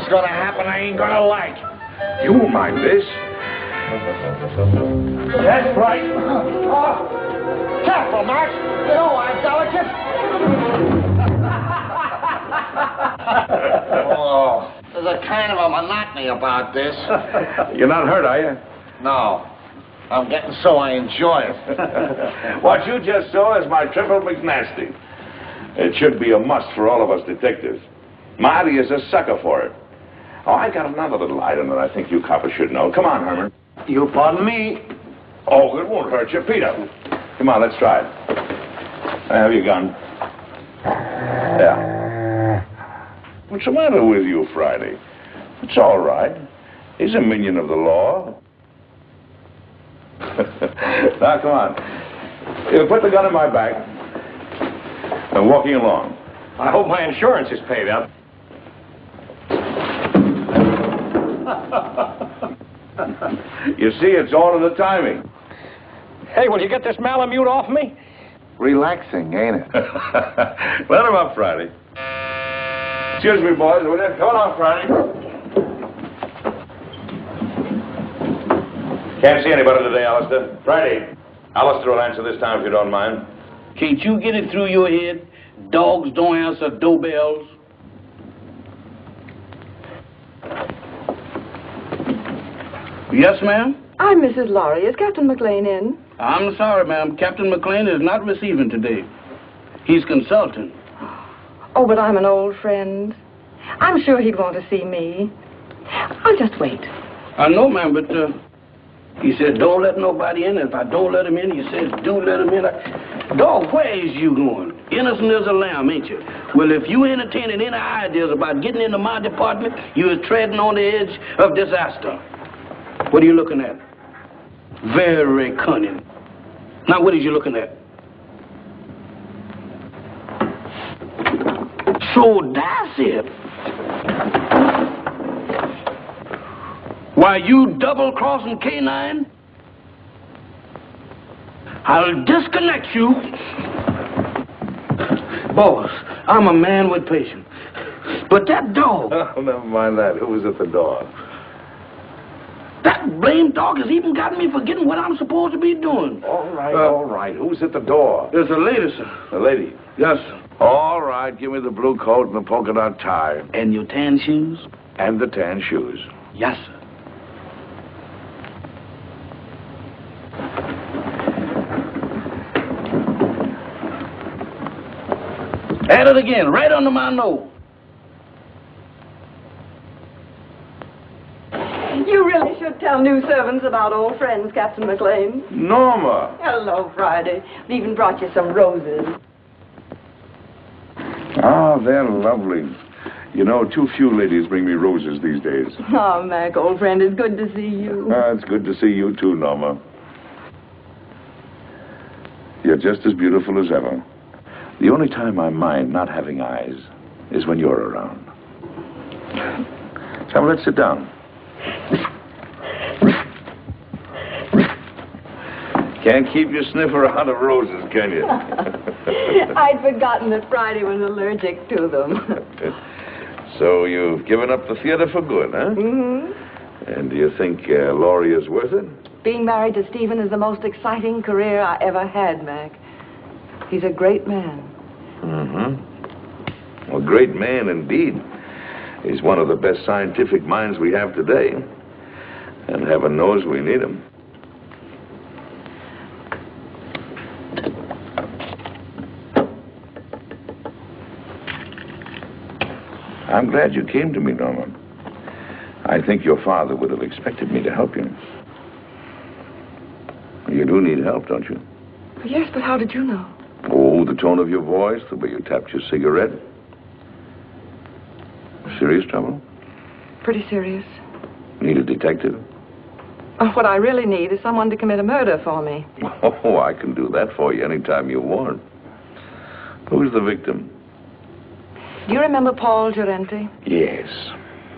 Something's gonna happen I ain't gonna like. You won't mind this. That's right. Careful, Max. You know I'm delicate. Oh, there's a kind of a monotony about this. You're not hurt, are you? No. I'm getting so I enjoy it. What you just saw is my triple McNasty. It should be a must for all of us detectives. Marty is a sucker for it. Oh, I got another little item that I think you coppers should know. Come on, Herman. You pardon me? Oh, it won't hurt you. Peter. Come on, let's try it. Have your gun. Yeah. What's the matter with you, Friday? It's all right. He's a minion of the law. Now, come on. You put the gun in my bag. I'm walking along. I hope my insurance is paid up. You see, it's all in the timing. Hey, will you get this Malamute off me? Relaxing, ain't it? Let him up, Friday. Excuse me, boys. Will you? Come on, Friday. Can't see anybody today, Alistair. Friday. Alistair will answer this time if you don't mind. Can't you get it through your head? Dogs don't answer doorbells. Yes, ma'am? I'm Mrs. Lawry. Is Captain MacLain in? I'm sorry, ma'am. Captain MacLain is not receiving today. He's consulting. Oh, but I'm an old friend. I'm sure he'd want to see me. I'll just wait. I know, ma'am, but he said don't let nobody in. If I don't let him in, he says do let him in. Dog, where is you going? Innocent as a lamb, ain't you? Well, if you entertaining any ideas about getting into my department, you is treading on the edge of disaster. What are you looking at? Very cunning. Now, what is you looking at? So that's it. Why, you double-crossing canine? I'll disconnect you. Boss, I'm a man with patience. But that dog... Oh, never mind that. Who was at the door? That blamed dog has even gotten me forgetting what I'm supposed to be doing. All right. Who's at the door? There's a lady, sir. The lady? Yes, sir. All right. Give me the blue coat and the polka dot tie. And your tan shoes? And the tan shoes. Yes, sir. At it again, right under my nose. You really should tell new servants about old friends, Captain MacLain. Norma! Hello, Friday. I even brought you some roses. Oh, they're lovely. You know, too few ladies bring me roses these days. Oh, Mac, old friend, it's good to see you. It's good to see you too, Norma. You're just as beautiful as ever. The only time I mind not having eyes is when you're around. So let's sit down. Can't keep your sniffer out of roses, can you? I'd forgotten that Friday was allergic to them. So you've given up the theater for good, huh? Mm-hmm. And do you think Lawry is worth it? Being married to Stephen is the most exciting career I ever had, Mac. He's a great man. Mm-hmm. A great man indeed. He's one of the best scientific minds we have today. And heaven knows we need him. I'm glad you came to me, Norma. I think your father would have expected me to help you. You do need help, don't you? Yes, but how did you know? Oh, the tone of your voice, the way you tapped your cigarette. Serious trouble? Pretty serious. Need a detective? What I really need is someone to commit a murder for me. Oh, I can do that for you anytime you want. Who's the victim? Do you remember Paul Gerente? Yes.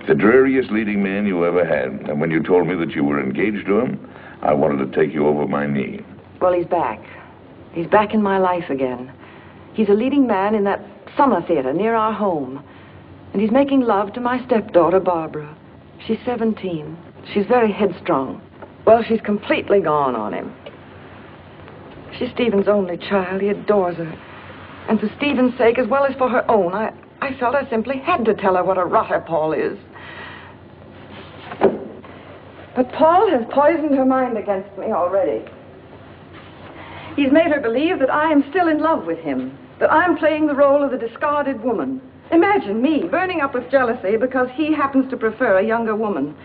The dreariest leading man you ever had. And when you told me that you were engaged to him, I wanted to take you over my knee. Well, he's back. He's back in my life again. He's a leading man in that summer theater near our home. And he's making love to my stepdaughter, Barbara. She's 17. She's very headstrong. Well, she's completely gone on him. She's Stephen's only child. He adores her. And for Stephen's sake, as well as for her own, I felt I simply had to tell her what a rotter Paul is. But Paul has poisoned her mind against me already. He's made her believe that I am still in love with him, that I'm playing the role of the discarded woman. Imagine me burning up with jealousy because he happens to prefer a younger woman.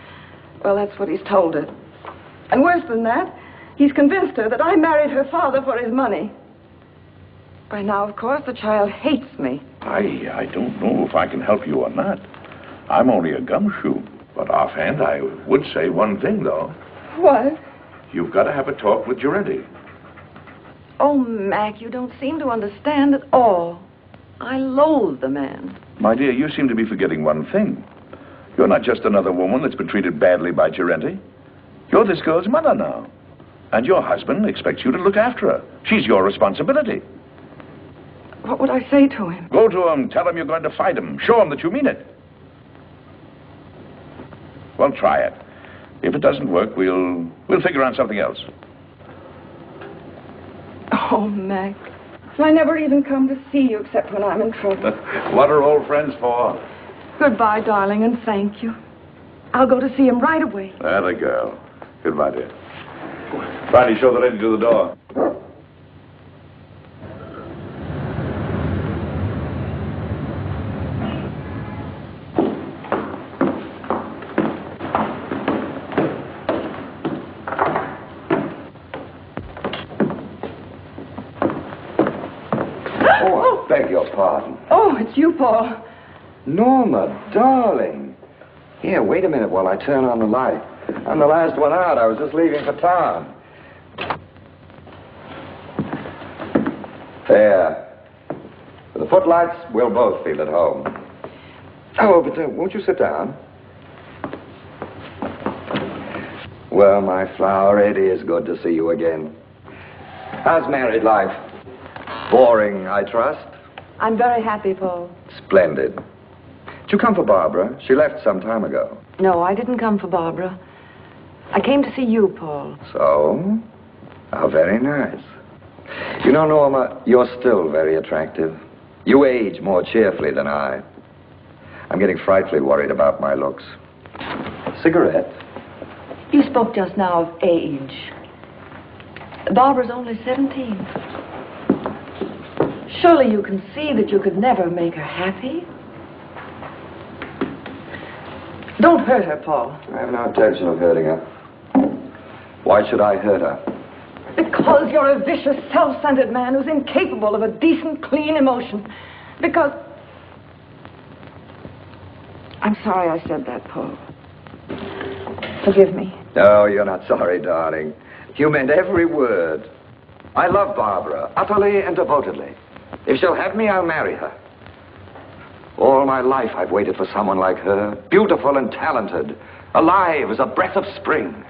Well, that's what he's told her. And worse than that, he's convinced her that I married her father for his money. By now, of course, the child hates me. I don't know if I can help you or not. I'm only a gumshoe. But offhand, I would say one thing, though. What? You've got to have a talk with Gerente. Oh, Mac, you don't seem to understand at all. I loathe the man. My dear, you seem to be forgetting one thing. You're not just another woman that's been treated badly by Gerente. You're this girl's mother now. And your husband expects you to look after her. She's your responsibility. What would I say to him? Go to him, tell him you're going to fight him. Show him that you mean it. Well, try it. If it doesn't work, we'll figure out something else. Oh, Mac. I never even come to see you except when I'm in trouble. What are old friends for? Goodbye, darling, and thank you. I'll go to see him right away. Atta girl. Goodbye, dear. Friday, show the lady to the door. Beg your pardon. Oh, it's you, Paul. Norma, darling. Here, wait a minute while I turn on the light. I'm the last one out. I was just leaving for town. There. With the footlights, we'll both feel at home. Oh, but won't you sit down? Well, my flower, it is good to see you again. How's married life? Boring, I trust? I'm very happy, Paul. Splendid. Did you come for Barbara? She left some time ago. No, I didn't come for Barbara. I came to see you, Paul. So? How very nice. You know, Norma, you're still very attractive. You age more cheerfully than I. I'm getting frightfully worried about my looks. Cigarette? You spoke just now of age. Barbara's only 17. Surely you can see that you could never make her happy. Don't hurt her, Paul. I have no intention of hurting her. Why should I hurt her? Because you're a vicious, self-centered man who's incapable of a decent, clean emotion. Because... I'm sorry I said that, Paul. Forgive me. No, you're not sorry, darling. You meant every word. I love Barbara, utterly and devotedly. If she'll have me, I'll marry her. All my life I've waited for someone like her, beautiful and talented, alive as a breath of spring.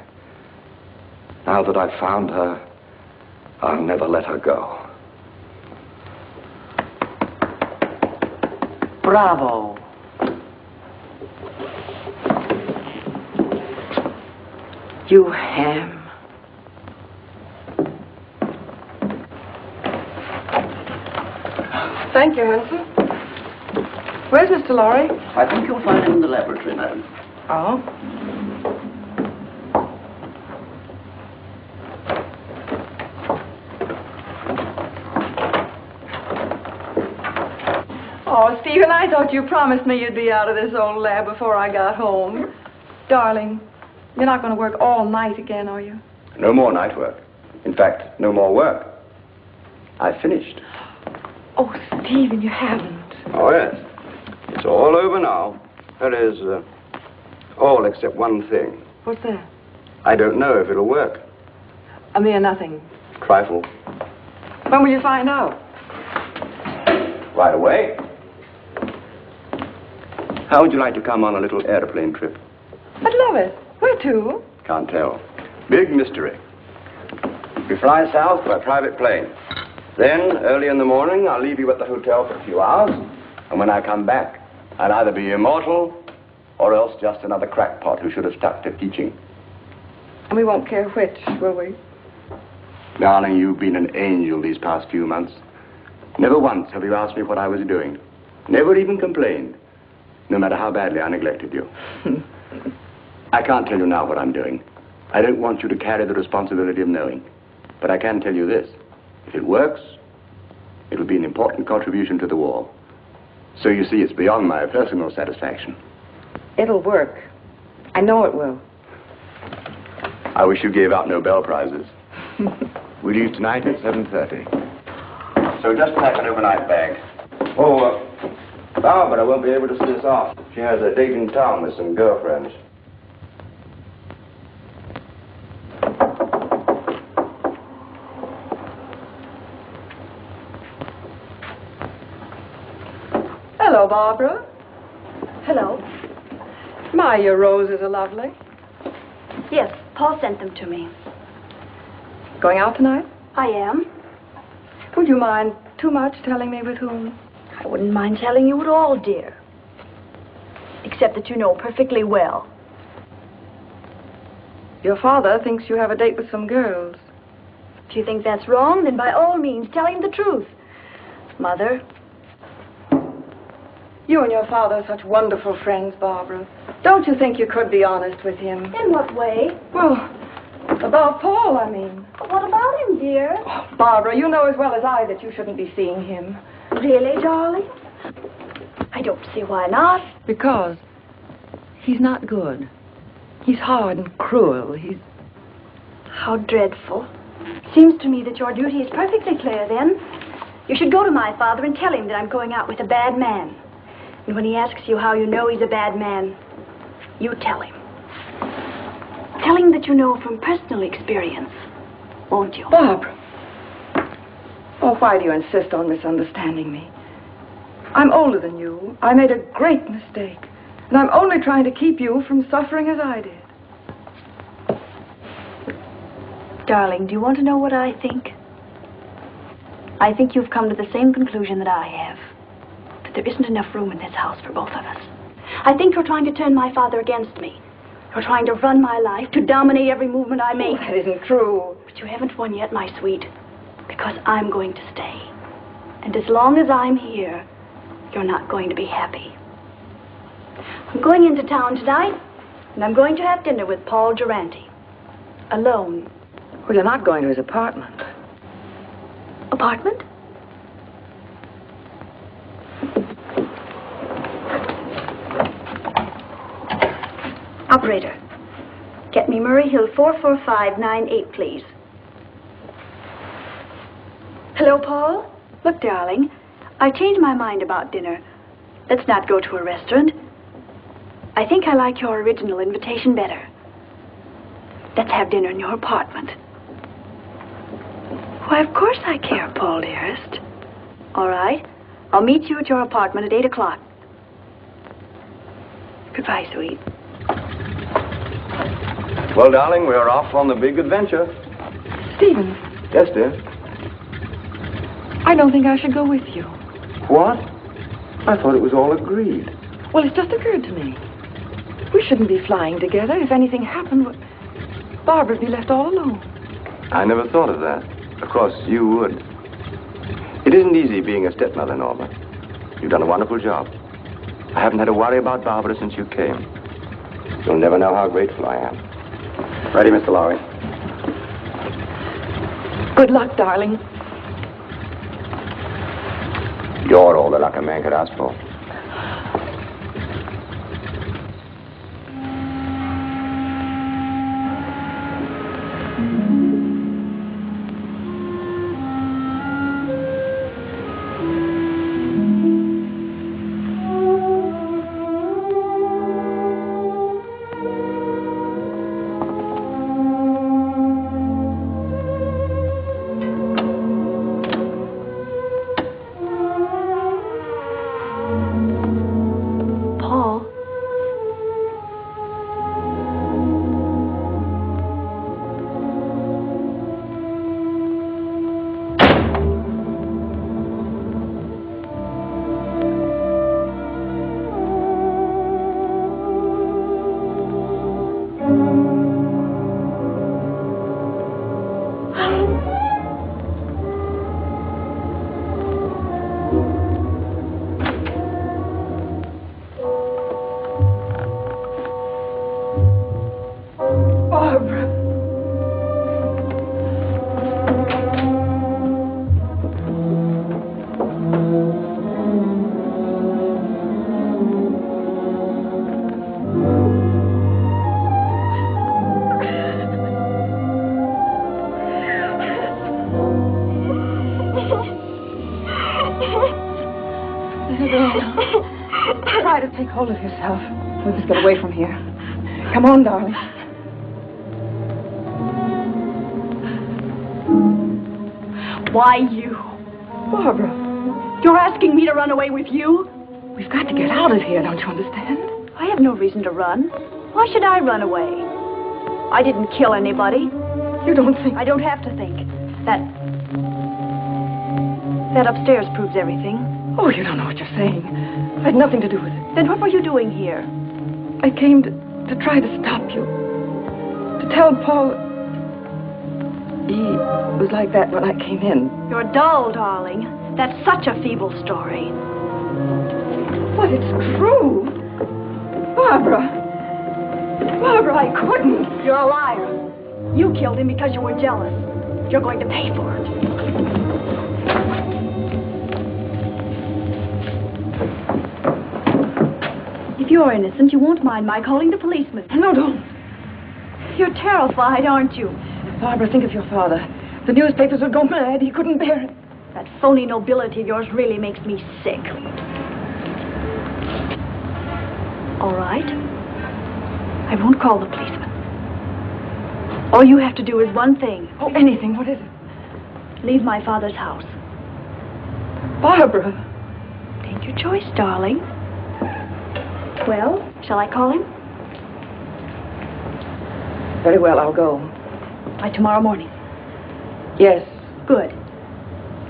Now that I've found her, I'll never let her go. Bravo. You ham. Thank you, Hanson. Where's Mr. Lawry? I think you'll find him in the laboratory, madam. Oh. Oh, Stephen, I thought you promised me you'd be out of this old lab before I got home. Darling, you're not going to work all night again, are you? No more night work. In fact, no more work. I've finished. Oh, Stephen, you haven't. Oh, yes. It's all over now. That is, all except one thing. What's that? I don't know if it'll work. A mere nothing. Trifle. When will you find out? Right away. How would you like to come on a little airplane trip? I'd love it. Where to? Can't tell. Big mystery. We fly south by private plane. Then, early in the morning, I'll leave you at the hotel for a few hours. And when I come back, I'll either be immortal or else just another crackpot who should have stuck to teaching. And we won't care which, will we? Darling, you've been an angel these past few months. Never once have you asked me what I was doing. Never even complained, no matter how badly I neglected you. I can't tell you now what I'm doing. I don't want you to carry the responsibility of knowing. But I can tell you this. If it works, it'll be an important contribution to the war. So you see, it's beyond my personal satisfaction. It'll work. I know it will. I wish you gave out Nobel Prizes. We leave tonight at 7:30. So just pack an overnight bag. Oh, Barbara won't be able to see us off. She has a date in town with some girlfriends. Hello, Barbara. Hello. My, your roses are lovely. Yes, Paul sent them to me. Going out tonight? I am. Would you mind too much telling me with whom? I wouldn't mind telling you at all, dear. Except that you know perfectly well. Your father thinks you have a date with some girls. If you think that's wrong, then by all means tell him the truth. Mother. You and your father are such wonderful friends, Barbara. Don't you think you could be honest with him? In what way? Well, about Paul, I mean. What about him, dear? Oh, Barbara, you know as well as I that you shouldn't be seeing him. Really, darling? I don't see why not. Because he's not good. He's hard and cruel. He's... How dreadful. Seems to me that your duty is perfectly clear, then. You should go to my father and tell him that I'm going out with a bad man. And when he asks you how you know he's a bad man, you tell him. Tell him that you know from personal experience, won't you? Barbara. Oh, why do you insist on misunderstanding me? I'm older than you. I made a great mistake. And I'm only trying to keep you from suffering as I did. Darling, do you want to know what I think? I think you've come to the same conclusion that I have. That there isn't enough room in this house for both of us. I think you're trying to turn my father against me. You're trying to run my life, to dominate every movement I make. Oh, that isn't true. But you haven't won yet, my sweet. Because I'm going to stay. And as long as I'm here, you're not going to be happy. I'm going into town tonight, and I'm going to have dinner with Paul Gerente. Alone. Well, you're not going to his apartment. Apartment? Operator, get me Murray Hill 44598, please. Hello, Paul? Look, darling, I changed my mind about dinner. Let's not go to a restaurant. I think I like your original invitation better. Let's have dinner in your apartment. Why, of course I care, Paul, dearest. All right. I'll meet you at your apartment at 8 o'clock. Goodbye, sweet. Well, darling, we're off on the big adventure. Stephen. Yes, dear. I don't think I should go with you. What? I thought it was all agreed. Well, it's just occurred to me. We shouldn't be flying together. If anything happened, Barbara'd be left all alone. I never thought of that. Of course, you would. It isn't easy being a stepmother, Norma. You've done a wonderful job. I haven't had to worry about Barbara since you came. You'll never know how grateful I am. Ready, Mr. Lawry? Good luck, darling. You're all the luck a man could ask for. Try to take hold of yourself. We must get away from here. Come on, darling. Why you? Barbara, You're asking me to run away with you? we've got to get out of here, don't you understand? I have no reason to run. Why should I run away? I didn't kill anybody. You don't think... I don't have to think. That upstairs proves everything. Oh, you don't know what you're saying. I had nothing to do with it. Then what were you doing here? I came to try to stop you. To tell Paul... He was like that when I came in. You're dull, darling. That's such a feeble story. But it's true. Barbara. Barbara, I couldn't. You're a liar. You killed him because you were jealous. You're going to pay for it. If you're innocent, you won't mind my calling the policeman. No, don't. You're terrified, aren't you? Barbara, think of your father. The newspapers would go mad. He couldn't bear it. That phony nobility of yours really makes me sick. All right. I won't call the policeman. All you have to do is one thing. Oh, anything. What is it? Leave my father's house. Barbara. Take your choice, darling. Well, shall I call him? Very well, I'll go. By tomorrow morning. Yes. Good.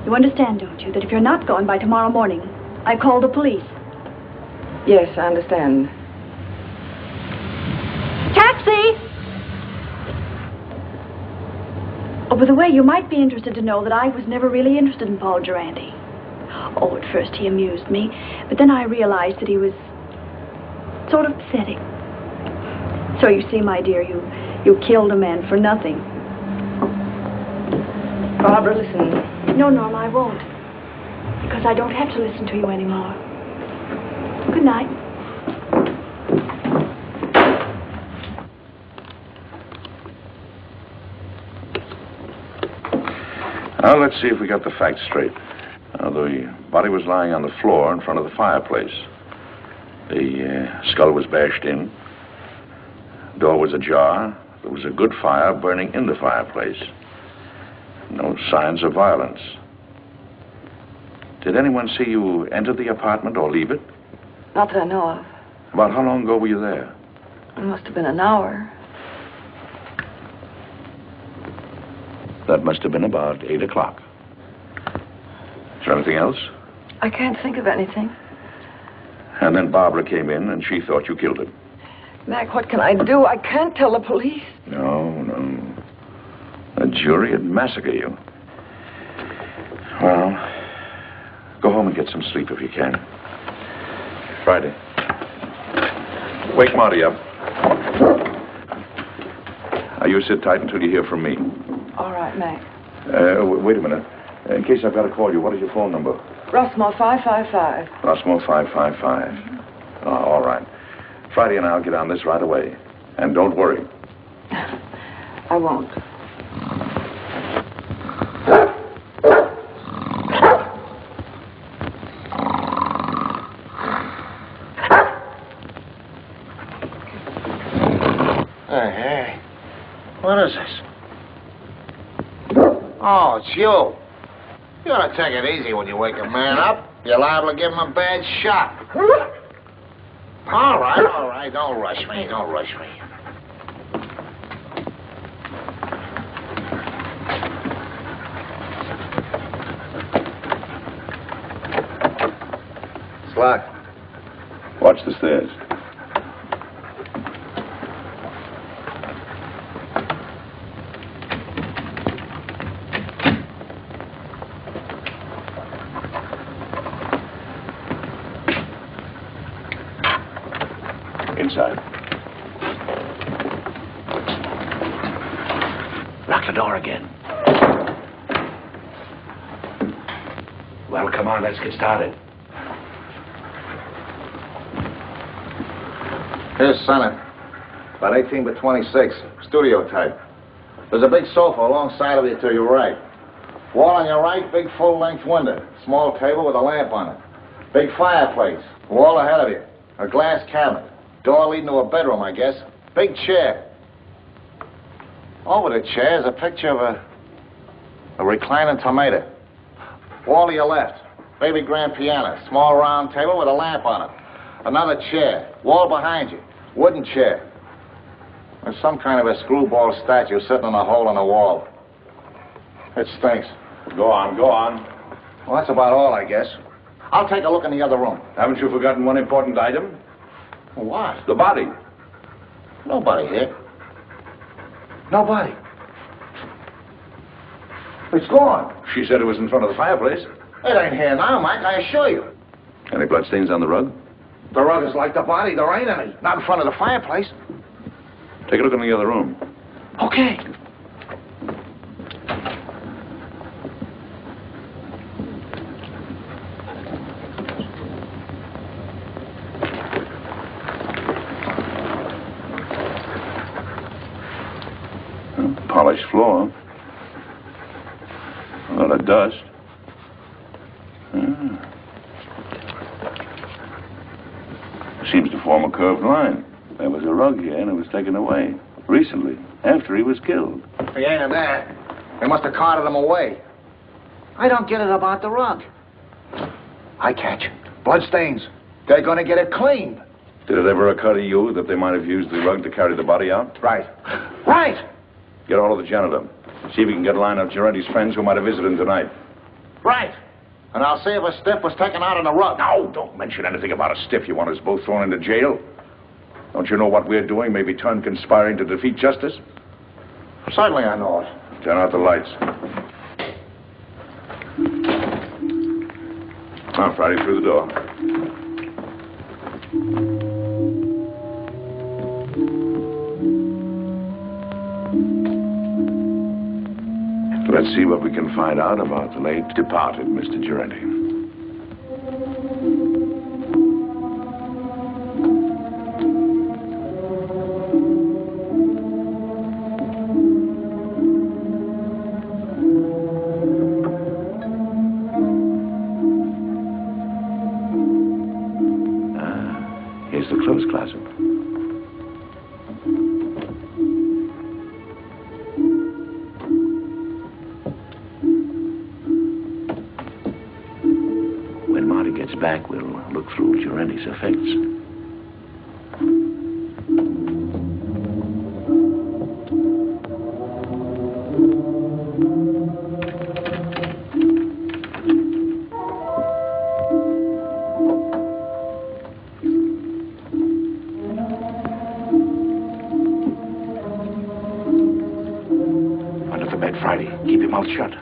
You understand, don't you, that if you're not going by tomorrow morning, I call the police. Yes, I understand. Taxi! Oh, by the way, you might be interested to know that I was never really interested in Paul Gerente. Oh, at first he amused me, but then I realized that he was sort of pathetic. So you see, my dear, you killed a man for nothing. Barbara, listen. No, Norma, I won't. Because I don't have to listen to you anymore. Good night. Now, let's see if we got the facts straight. The body was lying on the floor in front of the fireplace. The skull was bashed in. Door was ajar. There was a good fire burning in the fireplace. No signs of violence. Did anyone see you enter the apartment or leave it? Not that I know of. About how long ago were you there? It must have been an hour. That must have been about 8 o'clock. Is there anything else? I can't think of anything. And then Barbara came in and she thought you killed him. Mac, what can I do? I can't tell the police. No. A jury would massacre you. Well, go home and get some sleep if you can. Friday. Wake Marty up. You sit tight until you hear from me. All right, Mac. Wait a minute. In case I've got to call you, what is your phone number? Rossmore 555. Rossmore 555. Oh, all right. Friday and I'll get on this right away. And don't worry. I won't. Hey. What is this? Oh, it's you. You ought to take it easy when you wake a man up. You're liable to give him a bad shock. All right. Don't rush me. It's locked. Watch the stairs. Inside. Lock the door again. Well, come on, let's get started. Here's Senate. About 18 by 26. Studio type. There's a big sofa alongside of you to your right. Wall on your right, big full-length window. Small table with a lamp on it. Big fireplace. Wall ahead of you. A glass cabinet. Door leading to a bedroom, I guess. Big chair. Over the chair is a picture of a reclining tomato. Wall to your left. Baby grand piano. Small round table with a lamp on it. Another chair. Wall behind you. Wooden chair. There's some kind of a screwball statue sitting in a hole in the wall. It stinks. Go on, go on. Well, that's about all, I guess. I'll take a look in the other room. Haven't you forgotten one important item? What? The body. Nobody here. Nobody. It's gone. She said it was in front of the fireplace. It ain't here now, Mike, I assure you. Any bloodstains on the rug? The rug is like the body. There ain't any. Not in front of the fireplace. Take a look in the other room. Okay. Polished floor. A lot of dust. Seems to form a curved line. There was a rug here and it was taken away. Recently, after he was killed. If he ain't in there, they must have carted him away. I don't get it about the rug. I catch. Bloodstains. They're gonna get it cleaned. Did it ever occur to you that they might have used the rug to carry the body out? Right. Right! Get hold of the janitor. See if you can get a line of Gerente's friends who might have visited him tonight. Right. And I'll see if a stiff was taken out on the rug. No, don't mention anything about a stiff. You want us both thrown into jail? Don't you know what we're doing may be turned conspiring to defeat justice? Certainly I know it. Turn out the lights. Now, Friday, through the door. Let's see what we can find out about the late departed Mr. Gerente. Here's the clothes closet. When Marty gets back, we'll look through Gerente's effects. Friday. Keep your mouth shut.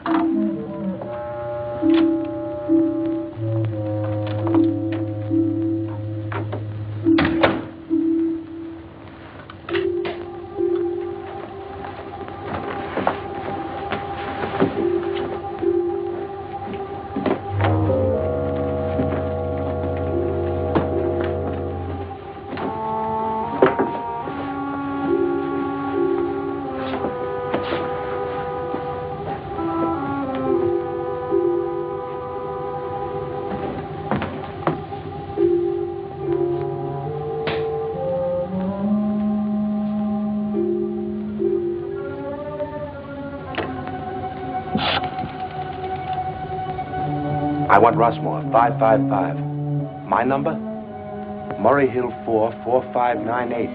I want Rossmore, 555. My number? Murray Hill 4, 4598.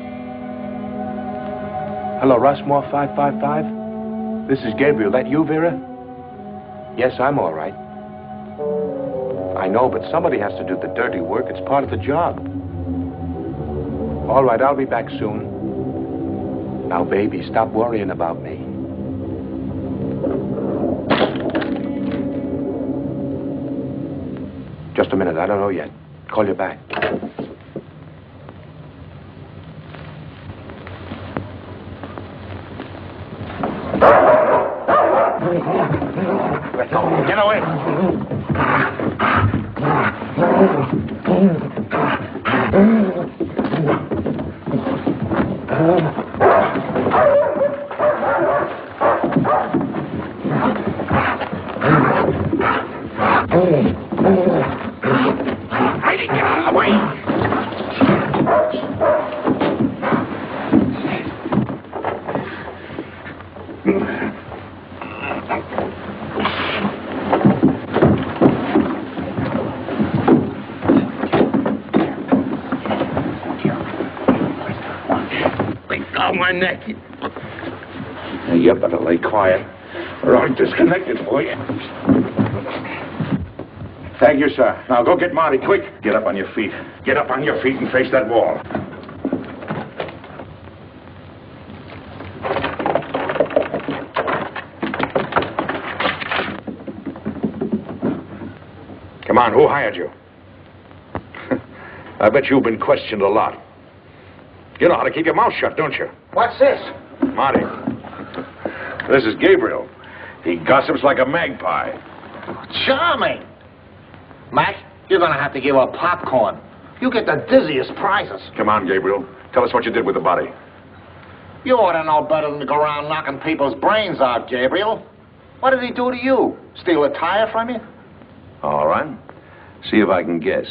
Hello, Rossmore, 555? This is Gabriel. That you, Vera? Yes, I'm all right. I know, but somebody has to do the dirty work. It's part of the job. All right, I'll be back soon. Now, baby, stop worrying about me. Just a minute, I don't know yet. Call you back. Get away! On my neck. You better lay quiet, or I'll disconnect it for you. Thank you, sir. Now go get Marty, quick. Get up on your feet. Get up on your feet and face that wall. Come on, who hired you? I bet you've been questioned a lot. You know how to keep your mouth shut, don't you? What's this? Marty, this is Gabriel. He gossips like a magpie. Charming. Mac, you're going to have to give up popcorn. You get the dizziest prizes. Come on, Gabriel. Tell us what you did with the body. You ought to know better than to go around knocking people's brains out, Gabriel. What did he do to you? Steal a tire from you? All right. See if I can guess.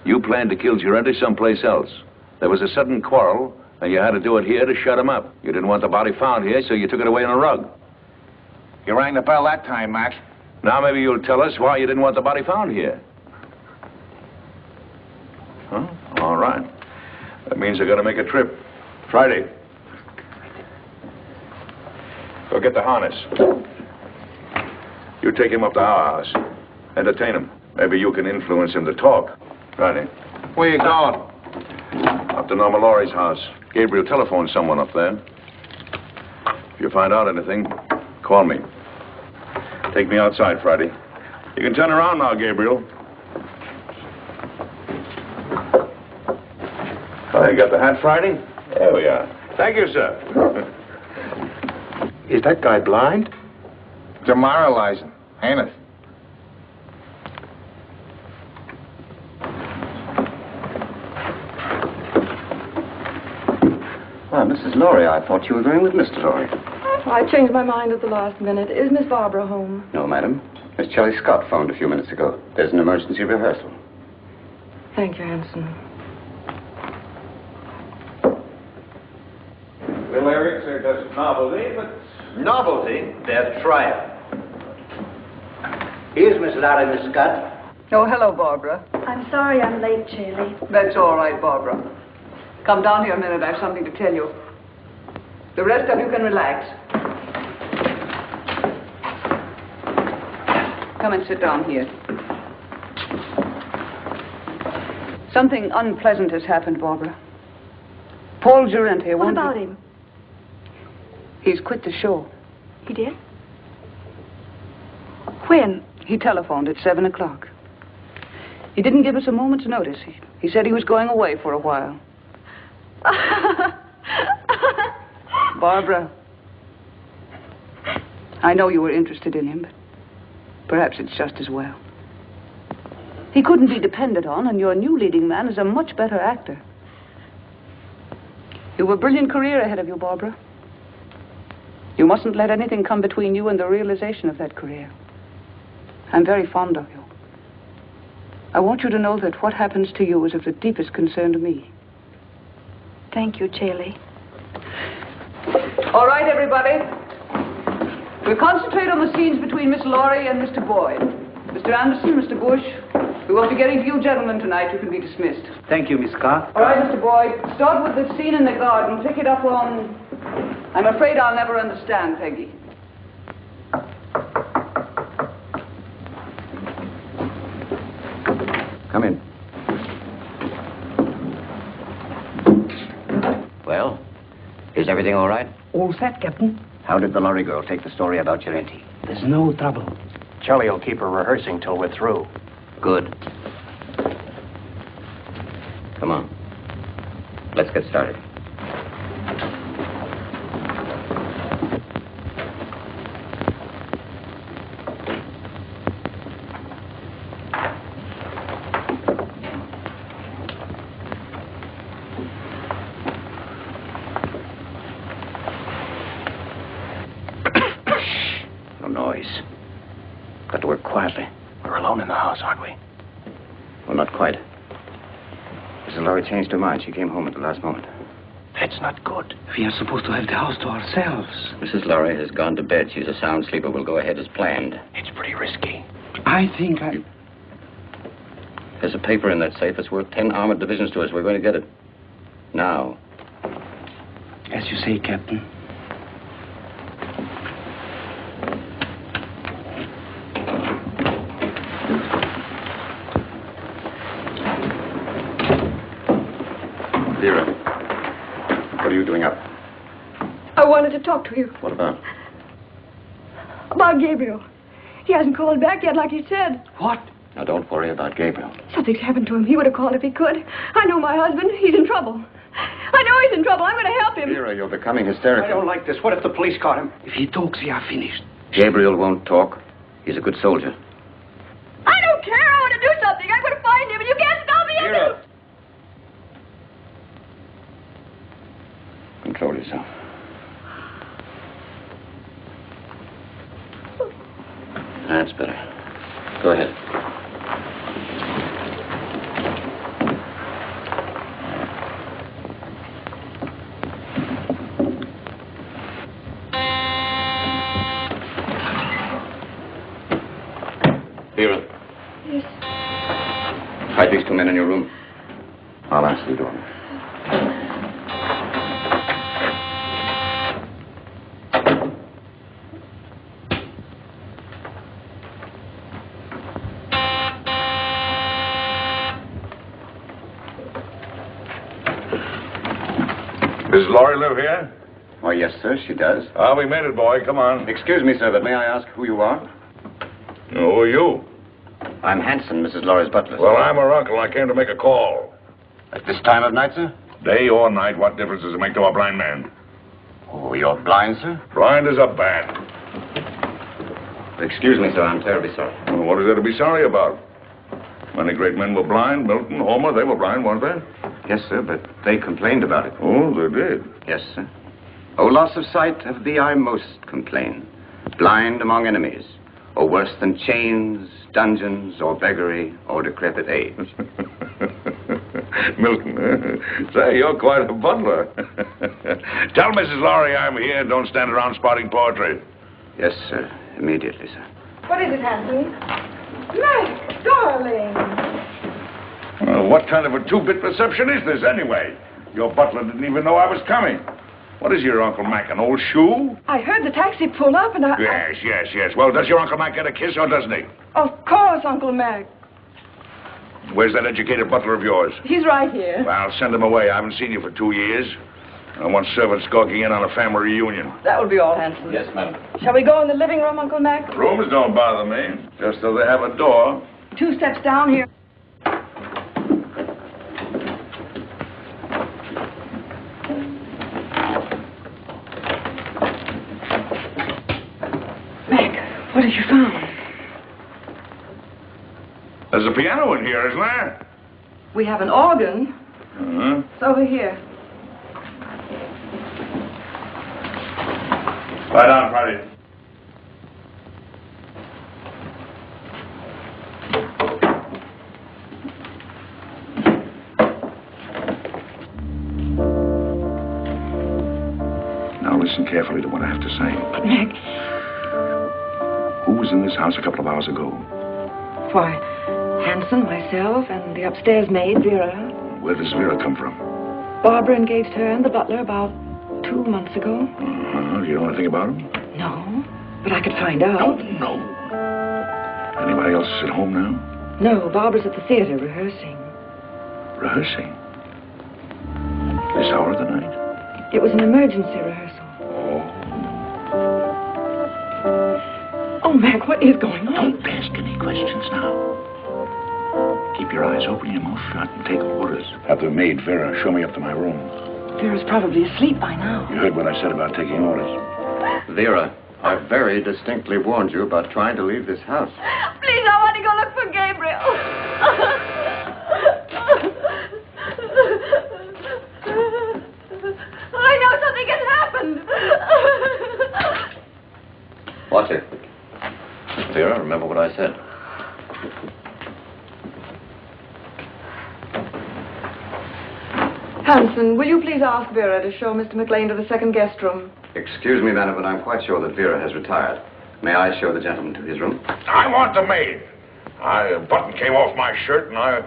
You planned to kill Gerente someplace else. There was a sudden quarrel, and you had to do it here to shut him up. You didn't want the body found here, so you took it away in a rug. You rang the bell that time, Mac. Now maybe you'll tell us why you didn't want the body found here. Huh? All right. That means they're going to make a trip. Friday. Go get the harness. You take him up to our house. Entertain him. Maybe you can influence him to talk. Friday. Where you going? Up to Norma Lawry's house. Gabriel telephoned someone up there. If you find out anything, call me. Take me outside, Friday. You can turn around now, Gabriel. Oh, you got the hat, Friday? There we are. Thank you, sir. Is that guy blind? Demoralizing, ain't it? Well, Mrs. Lawry, I thought you were going with Mr. Lawry. I changed my mind at the last minute. Is Miss Barbara home? No, madam. Miss Shelley Scott phoned a few minutes ago. There's an emergency rehearsal. Thank you, Hanson. The lyrics are just novelty, but... Novelty? They'll try it. Here's Miss Lawry, Miss Scott. Oh, hello, Barbara. I'm sorry I'm late, Shirley. That's all right, Barbara. Come down here a minute. I have something to tell you. The rest of you can relax. Come and sit down here. Something unpleasant has happened, Barbara. Paul Gerente. What about him? He's quit the show. He did? When? He telephoned at 7 o'clock. He didn't give us a moment's notice. He said he was going away for a while. Barbara, I know you were interested in him, but perhaps it's just as well. He couldn't be depended on, and your new leading man is a much better actor. You have a brilliant career ahead of you, Barbara. You mustn't let anything come between you and the realization of that career. I'm very fond of you. I want you to know that what happens to you is of the deepest concern to me. Thank you, Shirley. All right, everybody. We'll concentrate on the scenes between Miss Lawry and Mr. Boyd. Mr. Anderson, Mr. Bush, we won't be getting to you gentlemen tonight. You can be dismissed. Thank you, Miss Scott. All right, Mr. Boyd. Start with the scene in the garden. Pick it up on... I'm afraid I'll never understand, Peggy. Come in. Well, is everything all right? All set, Captain. How did the lorry girl take the story about Gerente? There's no trouble. Charlie will keep her rehearsing till we're through. Good. Come on. Let's get started. Well, not quite. Mrs. Lawry changed her mind. She came home at the last moment. That's not good. We are supposed to have the house to ourselves. Mrs. Lawry has gone to bed. She's a sound sleeper. We'll go ahead as planned. It's pretty risky. I think There's a paper in that safe that's worth 10 armored divisions to us. We're going to get it. Now. As you say, Captain. Vera, what are you doing up? I wanted to talk to you. What about? About Gabriel. He hasn't called back yet like he said. What? Now, don't worry about Gabriel. Something's happened to him. He would have called if he could. I know my husband. He's in trouble. I know he's in trouble. I'm going to help him. Vera, you're becoming hysterical. I don't like this. What if the police caught him? If he talks, we are finished. Gabriel won't talk. He's a good soldier. I don't care. I want to do something. I'm going to find him, and you can't stop me. Vera! Control yourself. That's better. Go ahead. Vera. Yes. Hide these two men in your room. I'll answer the door. Does Lawry live here? Why, yes, sir, she does. Ah, we made it, boy. Come on. Excuse me, sir, but may I ask who you are? Who are you? I'm Hanson, Mrs. Lawry's butler. Well, I'm her uncle. I came to make a call. At this time of night, sir? Day or night, what difference does it make to a blind man? Oh, you're blind, sir? Blind as a bat. Excuse me, sir, I'm terribly sorry. Well, what is there to be sorry about? Many great men were blind. Milton, Homer, they were blind, weren't they? Yes, sir, but they complained about it. Oh, they did? Yes, sir. Oh, loss of sight, of thee I most complain. Blind among enemies, or worse than chains, dungeons, or beggary, or decrepit age. Milton, say, you're quite a butler. Tell Mrs. Lawry I'm here. Don't stand around spouting poetry. Yes, sir. Immediately, sir. What is it, Hanson? Mac, darling. What kind of a two-bit reception is this, anyway? Your butler didn't even know I was coming. What is your Uncle Mac, an old shoe? I heard the taxi pull up and Yes. Well, does your Uncle Mac get a kiss or doesn't he? Of course, Uncle Mac. Where's that educated butler of yours? He's right here. Well, send him away. I haven't seen you for 2 years. I want servants gawking in on a family reunion. That will be all, Hanson. Yes, madam. Shall we go in the living room, Uncle Mac? Rooms don't bother me, just so they have a door. 2 steps down here. Mac, what have you found? There's a piano in here, isn't there? We have an organ. Uh-huh. It's over here. Lie down, Marty. Now listen carefully to what I have to say. But, Mac... Who was in this house a couple of hours ago? Why, Hanson, myself, and the upstairs maid, Vera. Where does Vera come from? Barbara engaged her and the butler about 2 months ago. Do you know anything about him? No, but I could find out. No. Anybody else at home now? No, Barbara's at the theater rehearsing. Rehearsing? This hour of the night? It was an emergency rehearsal. Oh, Mac, what is going on? Don't ask any questions now. Keep your eyes open, your mouth shut, and take orders. Have the maid, Vera, show me up to my room. Vera's probably asleep by now. You heard what I said about taking orders. Vera, I very distinctly warned you about trying to leave this house. Please, I want to go look for Gabriel. I know something has happened. Watch it. Vera, remember what I said. Hanson, will you please ask Vera to show Mr. MacLain to the second guest room? Excuse me, madam, but I'm quite sure that Vera has retired. May I show the gentleman to his room? I want the maid. A button came off my shirt, and I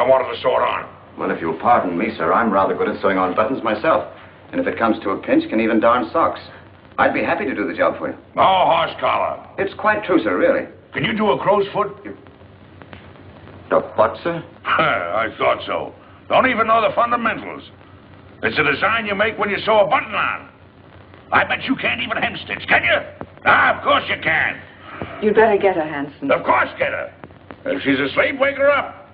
wanted to sew it on. Well, if you'll pardon me, sir, I'm rather good at sewing on buttons myself. And if it comes to a pinch, can even darn socks. I'd be happy to do the job for you. Oh, horse collar. It's quite true, sir, really. Can you do a crow's foot? The what, sir? I thought so. Don't even know the fundamentals. It's a design you make when you sew a button on. I bet you can't even hemstitch, can you? Of course you can. You'd better get her, Hanson. Of course get her. If she's asleep, wake her up.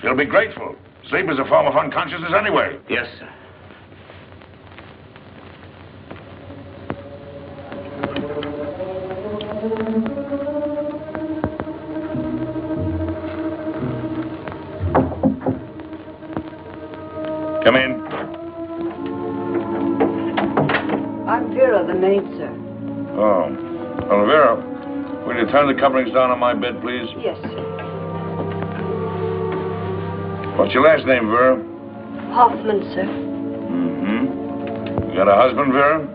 She'll be grateful. Sleep is a form of unconsciousness anyway. Yes, sir. Come in. I'm Vera, the maid, sir. Oh. Well, Vera, will you turn the coverings down on my bed, please? Yes, sir. What's your last name, Vera? Hoffman, sir. Mm-hmm. You got a husband, Vera?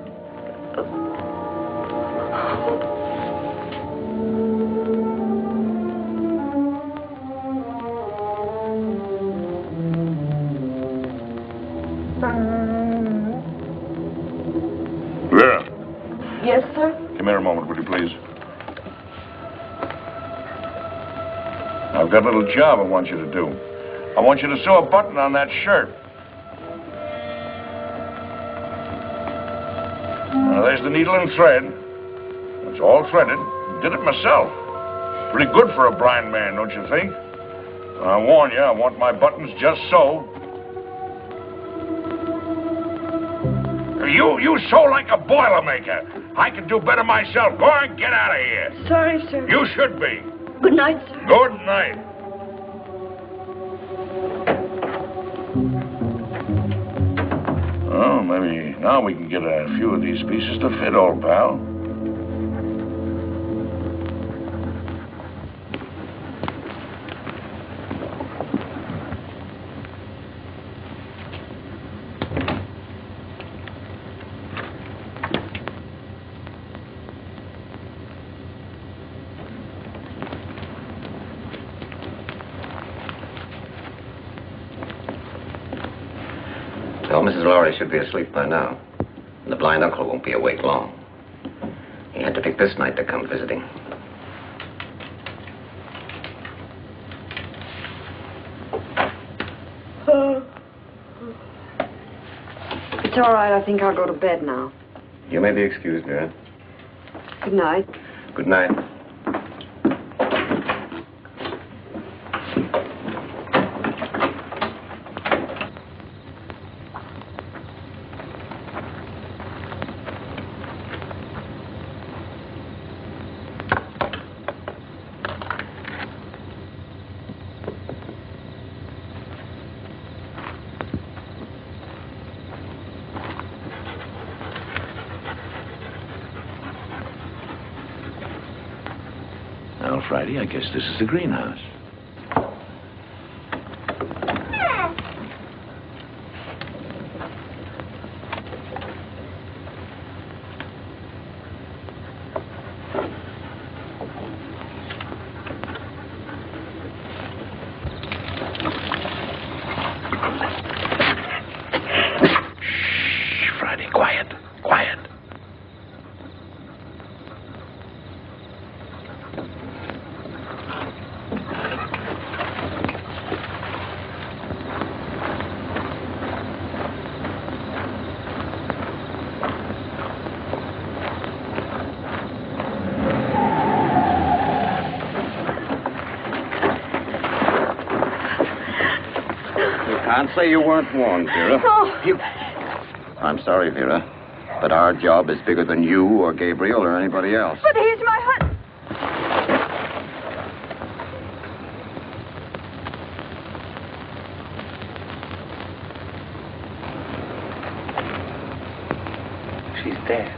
Vera. Yes, sir? Come here a moment, would you please? I've got a little job I want you to do. I want you to sew a button on that shirt. Now, there's the needle and thread. It's all threaded. Did it myself. Pretty good for a blind man, don't you think? I warn you, I want my buttons just so. You sew like a Boilermaker. I can do better myself. Go on, get out of here. Sorry, sir. You should be. Good night, sir. Good night. Oh, maybe now we can get a few of these pieces to fit, old pal. Well, Mrs. Lawry should be asleep by now. And the blind uncle won't be awake long. He had to pick this night to come visiting. It's all right. I think I'll go to bed now. You may be excused, Vera. Good night. Good night. Well, Friday, I guess this is the greenhouse. Shh, Friday, quiet, quiet. Can't say you weren't warned, Vera. Oh. I'm sorry, Vera, but our job is bigger than you or Gabriel or anybody else. But he's my husband. She's dead.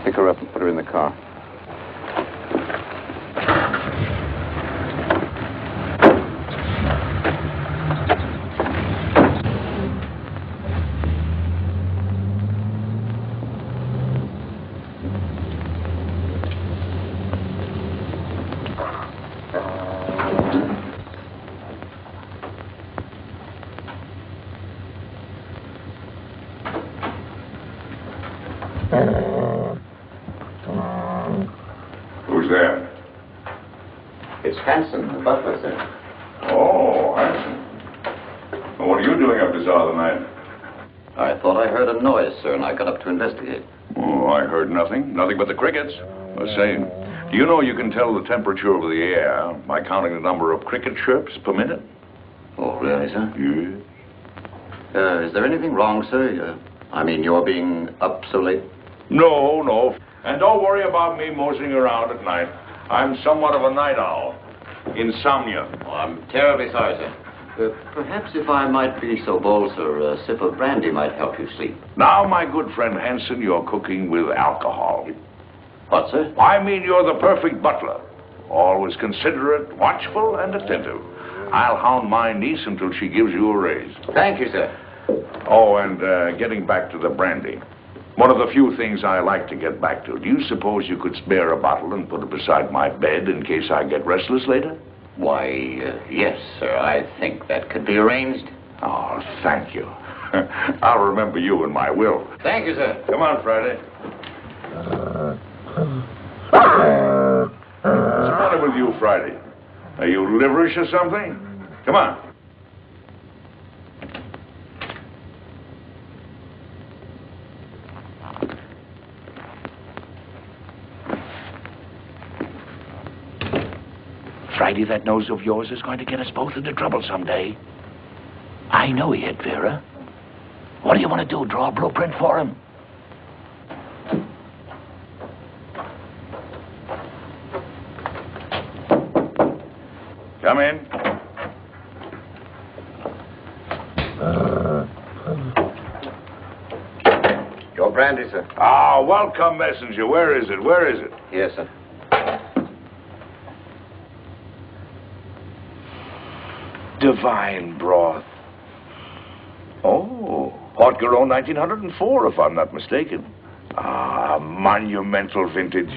Pick her up and put her in the car. Who's there? It's Hanson, the butler, sir. Oh, Hanson. Well, what are you doing up this hour of the night? I thought I heard a noise, sir, and I got up to investigate. Oh, I heard nothing. Nothing but the crickets. The same. Do you know you can tell the temperature of the air by counting the number of cricket chirps per minute? Oh, really, sir? Yes. Is there anything wrong, sir? I mean, you're being up so late? No, no. And don't worry about me moseying around at night. I'm somewhat of a night owl. Insomnia. Oh, I'm terribly sorry, sir. Perhaps if I might be so bold, sir, a sip of brandy might help you sleep. Now, my good friend Hanson, you're cooking with alcohol. What, sir? I mean, you're the perfect butler. Always considerate, watchful, and attentive. I'll hound my niece until she gives you a raise. Thank you, sir. Oh, and getting back to the brandy. One of the few things I like to get back to. Do you suppose you could spare a bottle and put it beside my bed in case I get restless later? Why, yes, sir. I think that could be arranged. Oh, thank you. I'll remember you in my will. Thank you, sir. Come on, Friday. What's the matter with you, Friday? Are you liverish or something? Come on. Friday, that nose of yours is going to get us both into trouble someday. I know he hit Vera. What do you want to do, draw a blueprint for him? Come in. Your brandy, sir. Ah, welcome, messenger. Where is it? Where is it? Yes, sir. Divine broth. Oh, Haute-Garonne 1904, if I'm not mistaken. Ah, monumental vintage.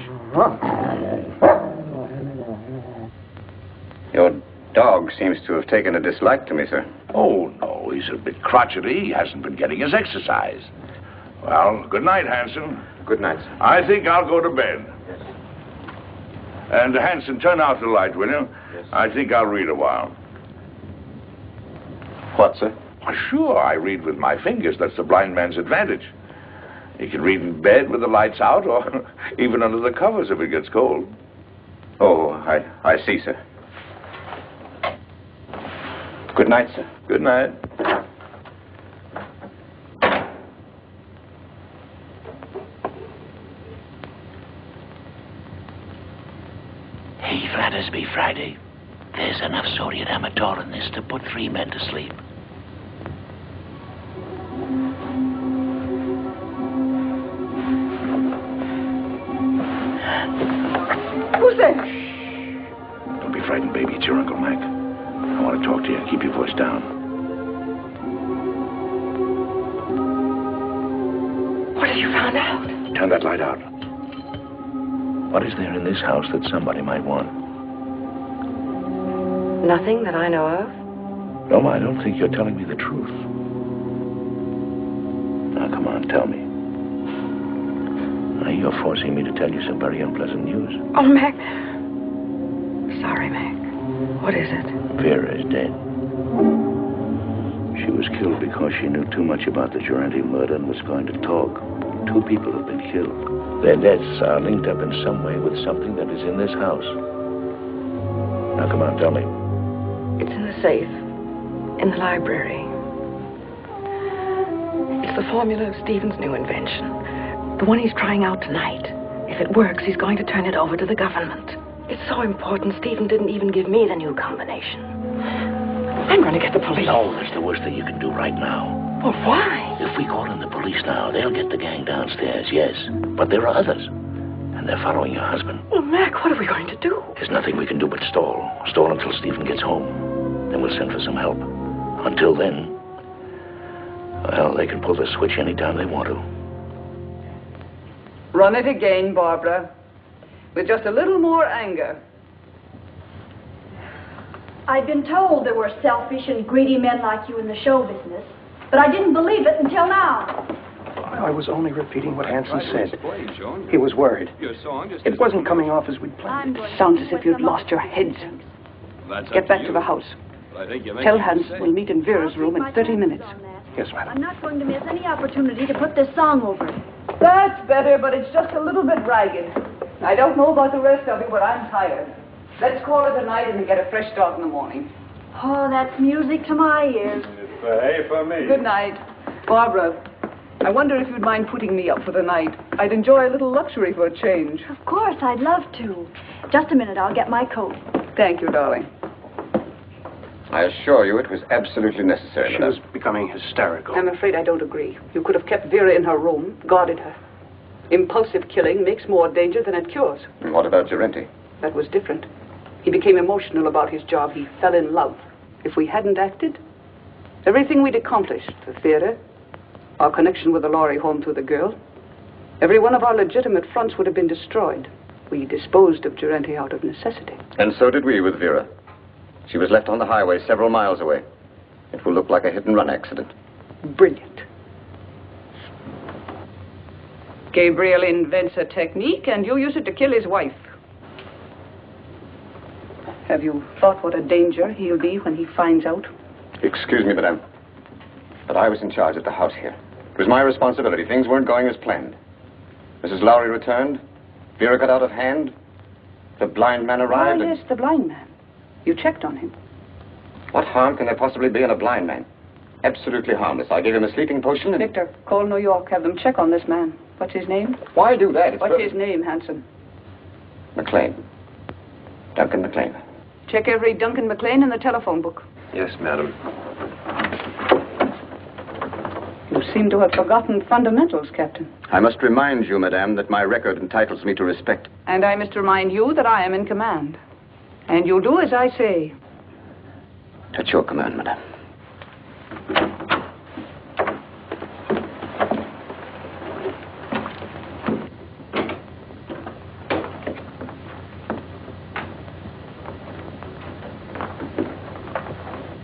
Your dog seems to have taken a dislike to me, sir. Oh, no, he's a bit crotchety. He hasn't been getting his exercise. Well, good night, Hanson. Good night, sir. I think I'll go to bed. Yes. And, Hanson, turn out the light, will you? Yes. I think I'll read a while. What, sir? Sure, I read with my fingers. That's the blind man's advantage. He can read in bed with the lights out or even under the covers if it gets cold. Oh, I see, sir. Good night, sir. Good night. Hey, Flattersby, Friday. There's enough sodium amateur in this to put 3 men to sleep. Who's there? Don't be frightened, baby. It's your Uncle Mac. I want to talk to you. Keep your voice down. What have you found out? Turn that light out. What is there in this house that somebody might want? Nothing that I know of. No, I don't think you're telling me the truth. Now, come on, tell me. Now, you're forcing me to tell you some very unpleasant news. Oh, Mac. Sorry, Mac. What is it? Vera is dead. She was killed because she knew too much about the Gerente murder and was going to talk. 2 people have been killed. Their deaths are linked up in some way with something that is in this house. Now, come on, tell me. It's in the safe. In the library. It's the formula of Stephen's new invention. The one he's trying out tonight. If it works, he's going to turn it over to the government. It's so important, Stephen didn't even give me the new combination. I'm going to get the police. No, that's the worst thing you can do right now. Well, why? If we call in the police now, they'll get the gang downstairs, yes. But there are others. And they're following your husband. Well, Mac, what are we going to do? There's nothing we can do but stall. Stall until Stephen gets home. Then we'll send for some help. Until then, well, they can pull the switch anytime they want to. Run it again, Barbara. With just a little more anger. I've been told there were selfish and greedy men like you in the show business, but I didn't believe it until now. I was only repeating what Hanson said. He was worried. It wasn't coming off as we'd planned. Sounds as if you'd lost your heads. Get back to the house. Tell Hanson we'll meet in Vera's room in 30 minutes. Yes, madam. I'm not going to miss any opportunity to put this song over. That's better, but it's just a little bit ragged. I don't know about the rest of you, but I'm tired. Let's call it a night and get a fresh start in the morning. Oh, that's music to my ears. It's A for me. Good night. Barbara, I wonder if you'd mind putting me up for the night. I'd enjoy a little luxury for a change. Of course, I'd love to. Just a minute, I'll get my coat. Thank you, darling. I assure you it was absolutely necessary, She was becoming hysterical. I'm afraid I don't agree. You could have kept Vera in her room, guarded her. Impulsive killing makes more danger than it cures. And what about Gerente? That was different. He became emotional about his job. He fell in love. If we hadn't acted, everything we'd accomplished, the theater, our connection with the Lawry home through the girl, every one of our legitimate fronts would have been destroyed. We disposed of Gerente out of necessity. And so did we with Vera. She was left on the highway several miles away. It will look like a hit-and-run accident. Brilliant. Gabriel invents a technique, and you use it to kill his wife. Have you thought what a danger he'll be when he finds out? Excuse me, madame, but I was in charge at the house here. It was my responsibility. Things weren't going as planned. Mrs. Lawry returned. Vera got out of hand. The blind man arrived. Oh, yes, the blind man. You checked on him. What harm can there possibly be in a blind man? Absolutely harmless. I gave him a sleeping potion and... Victor, call New York. Have them check on this man. What's his name? Why do that? What's his name, Hanson? MacLain. Duncan MacLain. Check every Duncan MacLain in the telephone book. Yes, madam. You seem to have forgotten fundamentals, Captain. I must remind you, madame, that my record entitles me to respect. And I must remind you that I am in command. And you'll do as I say. At your command, madame.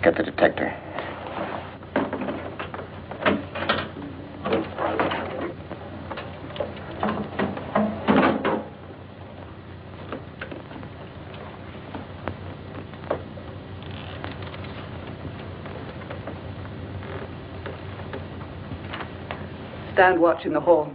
Get the detector. Stand watch in the hall.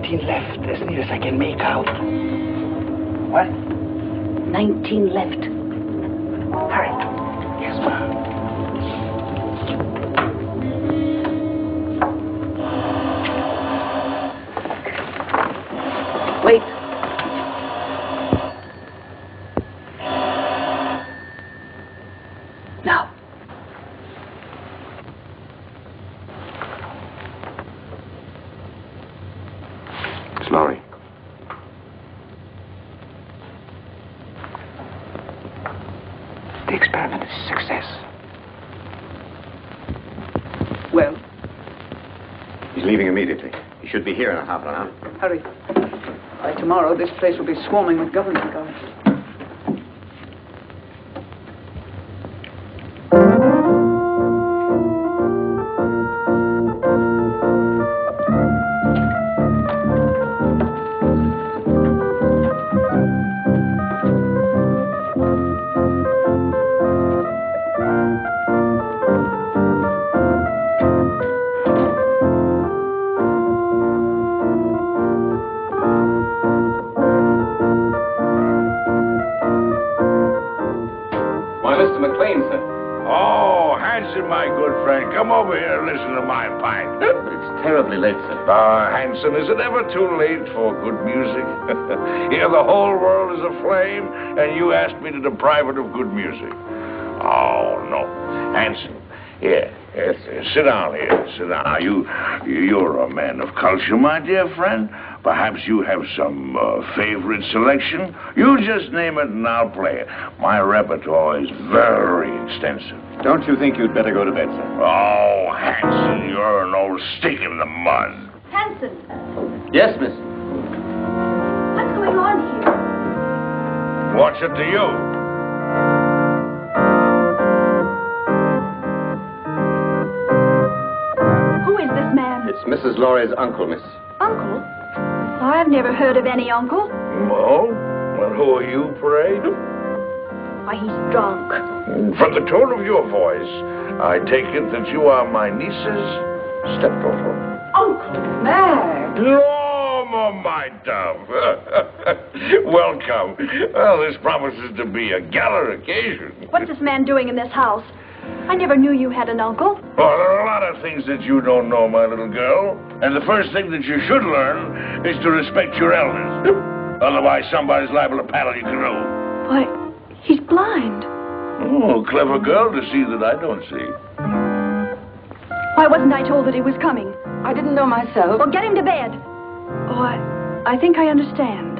Left, as near as I can make out. What? 19 left. Hurry. Yes, ma'am. Wait. Now. Lawry. The experiment is a success. Well? He's leaving immediately. He should be here in a half an hour. Hurry. By tomorrow, this place will be swarming with government guards. Why, Mr. MacLain, sir. Oh, Hanson, my good friend, come over here and listen to my pipe. But it's terribly late, sir. Hanson, is it ever too late for good music? Here the whole world is aflame, and you ask me to deprive it of good music. Oh, no. Hanson, here, sit down here, sit down. Now, you're a man of culture, my dear friend. Perhaps you have some favorite selection. You just name it and I'll play it. My repertoire is very extensive. Don't you think you'd better go to bed, sir? Oh, Hanson, you're an old stick in the mud. Hanson, Yes, miss. what's going on here? What's it to you? Who is this man? It's Mrs. Lawry's uncle, miss. Uncle? I've never heard of any uncle. Oh? Well, who are you, pray? Why, he's drunk. From the tone of your voice, I take it that you are my niece's stepdaughter. Uncle Mac! Norma, my dove. Welcome. Well, this promises to be a gala occasion. What's this man doing in this house? I never knew you had an uncle. Oh, there are a lot of things that you don't know, my little girl. And the first thing that you should learn is to respect your elders. Otherwise, somebody's liable to paddle your canoe. Why, he's blind. Oh, clever girl to see that I don't see. Why wasn't I told that he was coming? I didn't know myself. Well, get him to bed. Oh, I think I understand.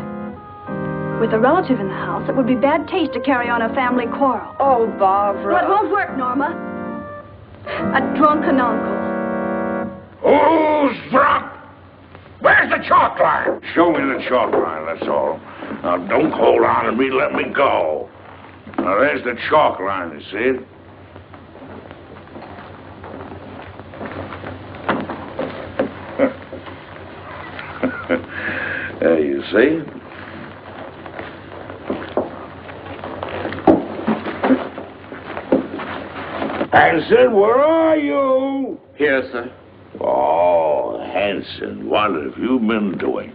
With a relative in the house, it would be bad taste to carry on a family quarrel. Oh, Barbara. Well, it won't work, Norma. A drunken uncle. Who's drunk? Where's the chalk line? Show me the chalk line, that's all. Now, don't hold on to me, let me go. Now, there's the chalk line, you see it? There you see. Hanson, where are you? Here, sir. Oh, Hanson, what have you been doing?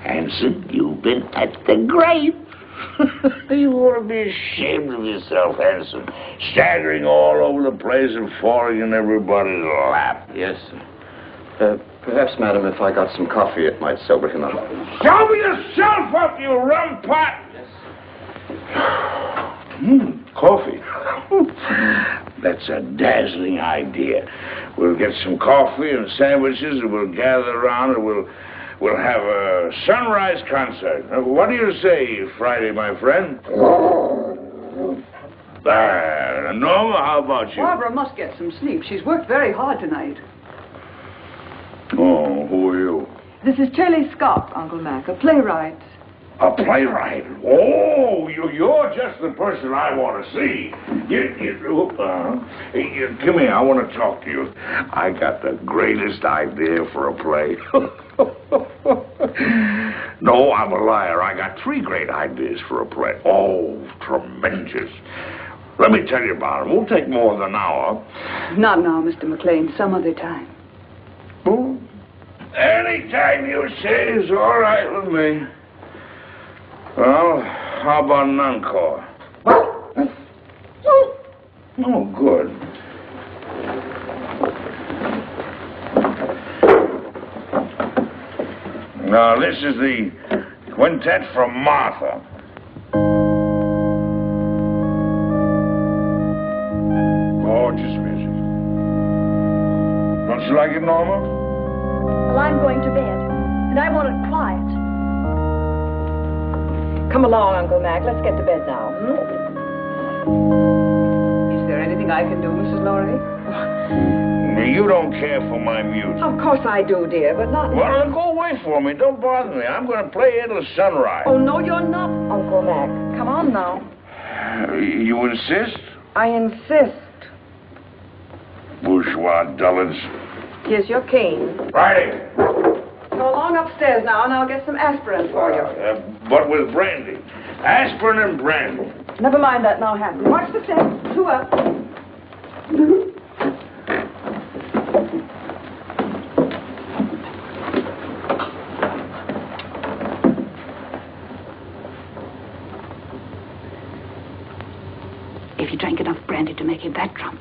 Hanson, you've been at the grape. You ought to be ashamed of yourself, Hanson. Staggering all over the place and falling in everybody's lap. Yes, sir. Perhaps, madam, if I got some coffee, it might sober him up. Sober yourself up, you rum pot! Yes, Coffee. That's a dazzling idea. We'll get some coffee and sandwiches, and we'll gather around, and we'll have a sunrise concert. What do you say, Friday, my friend? Norma, how about you? Barbara must get some sleep. She's worked very hard tonight. Oh, who are you? This is Shelley Scott, Uncle Mac, a playwright. A playwright? Oh, you're just the person I want to see. Come here, I want to talk to you. I got the greatest idea for a play. No, I'm a liar. I got 3 great ideas for a play. Oh, tremendous. Let me tell you about them. We'll take more than an hour. Not now, Mr. MacLain. Some other time. Any time you say is all right with me. Well, how about an encore? Oh, good. Now, this is the quintet from Martha. Gorgeous music. Don't you like it, Norma? Well, I'm going to bed, and I want it quiet. Come along, Uncle Mac. Let's get to bed now. Is there anything I can do, Mrs. Lawry? You don't care for my music. Of course I do, dear, but not... Well, then go away for me. Don't bother me. I'm going to play till sunrise. Oh, no, you're not, Uncle Mac. Come on now. You insist? I insist. Bourgeois dullards. Here's your cane. Friday. Go along upstairs now, and I'll get some aspirin for you. But with brandy. Aspirin and brandy. Never mind that now, Hanson. Watch the steps. 2 up. If he drank enough brandy to make him that drunk.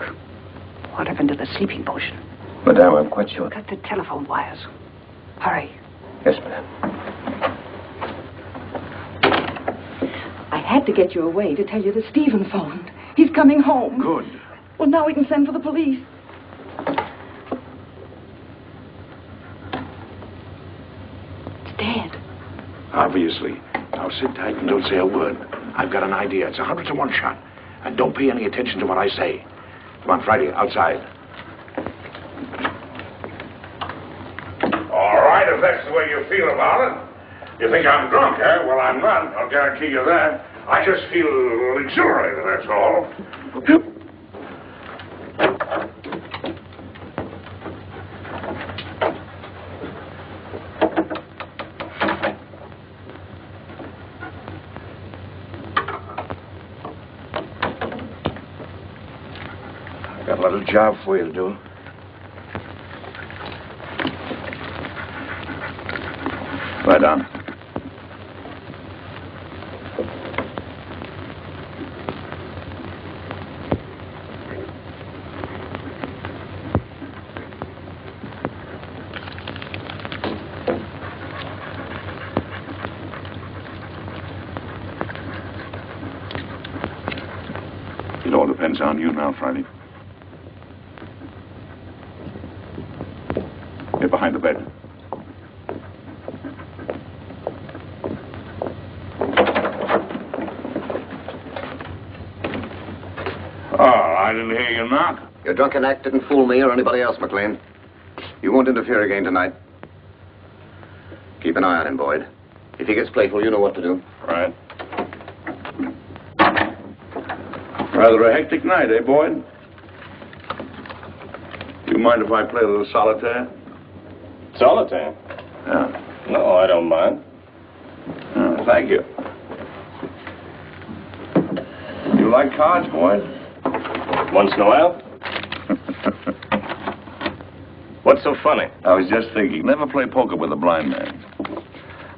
What happened to the sleeping potion? Madame, I'm quite sure. Cut the telephone wires. Hurry. Yes, madame. I had to get you away to tell you that Stephen phoned. He's coming home. Good. Well, now we can send for the police. It's dead. Obviously. Now sit tight and don't say a word. I've got an idea. It's 100 to 1 shot. And don't pay any attention to what I say. Come on, Friday, outside. All right, if that's the way you feel about it. You think I'm drunk, eh? Well, I'm not. I'll guarantee you that. I just feel exhilarated, that's all. Got a little job for you to do. Lie down. It all depends on you now, Friday. Get behind the bed. Oh, I didn't hear you knock. Your drunken act didn't fool me or anybody else, MacLain. You won't interfere again tonight. Keep an eye on him, Boyd. If he gets playful, you know what to do. Right. Rather a hectic night, eh, Boyd? You mind if I play a little solitaire? Solitaire? Yeah. No, I don't mind. Oh, thank you. You like cards, Boyd? Once in a while. What's so funny? I was just thinking, never play poker with a blind man.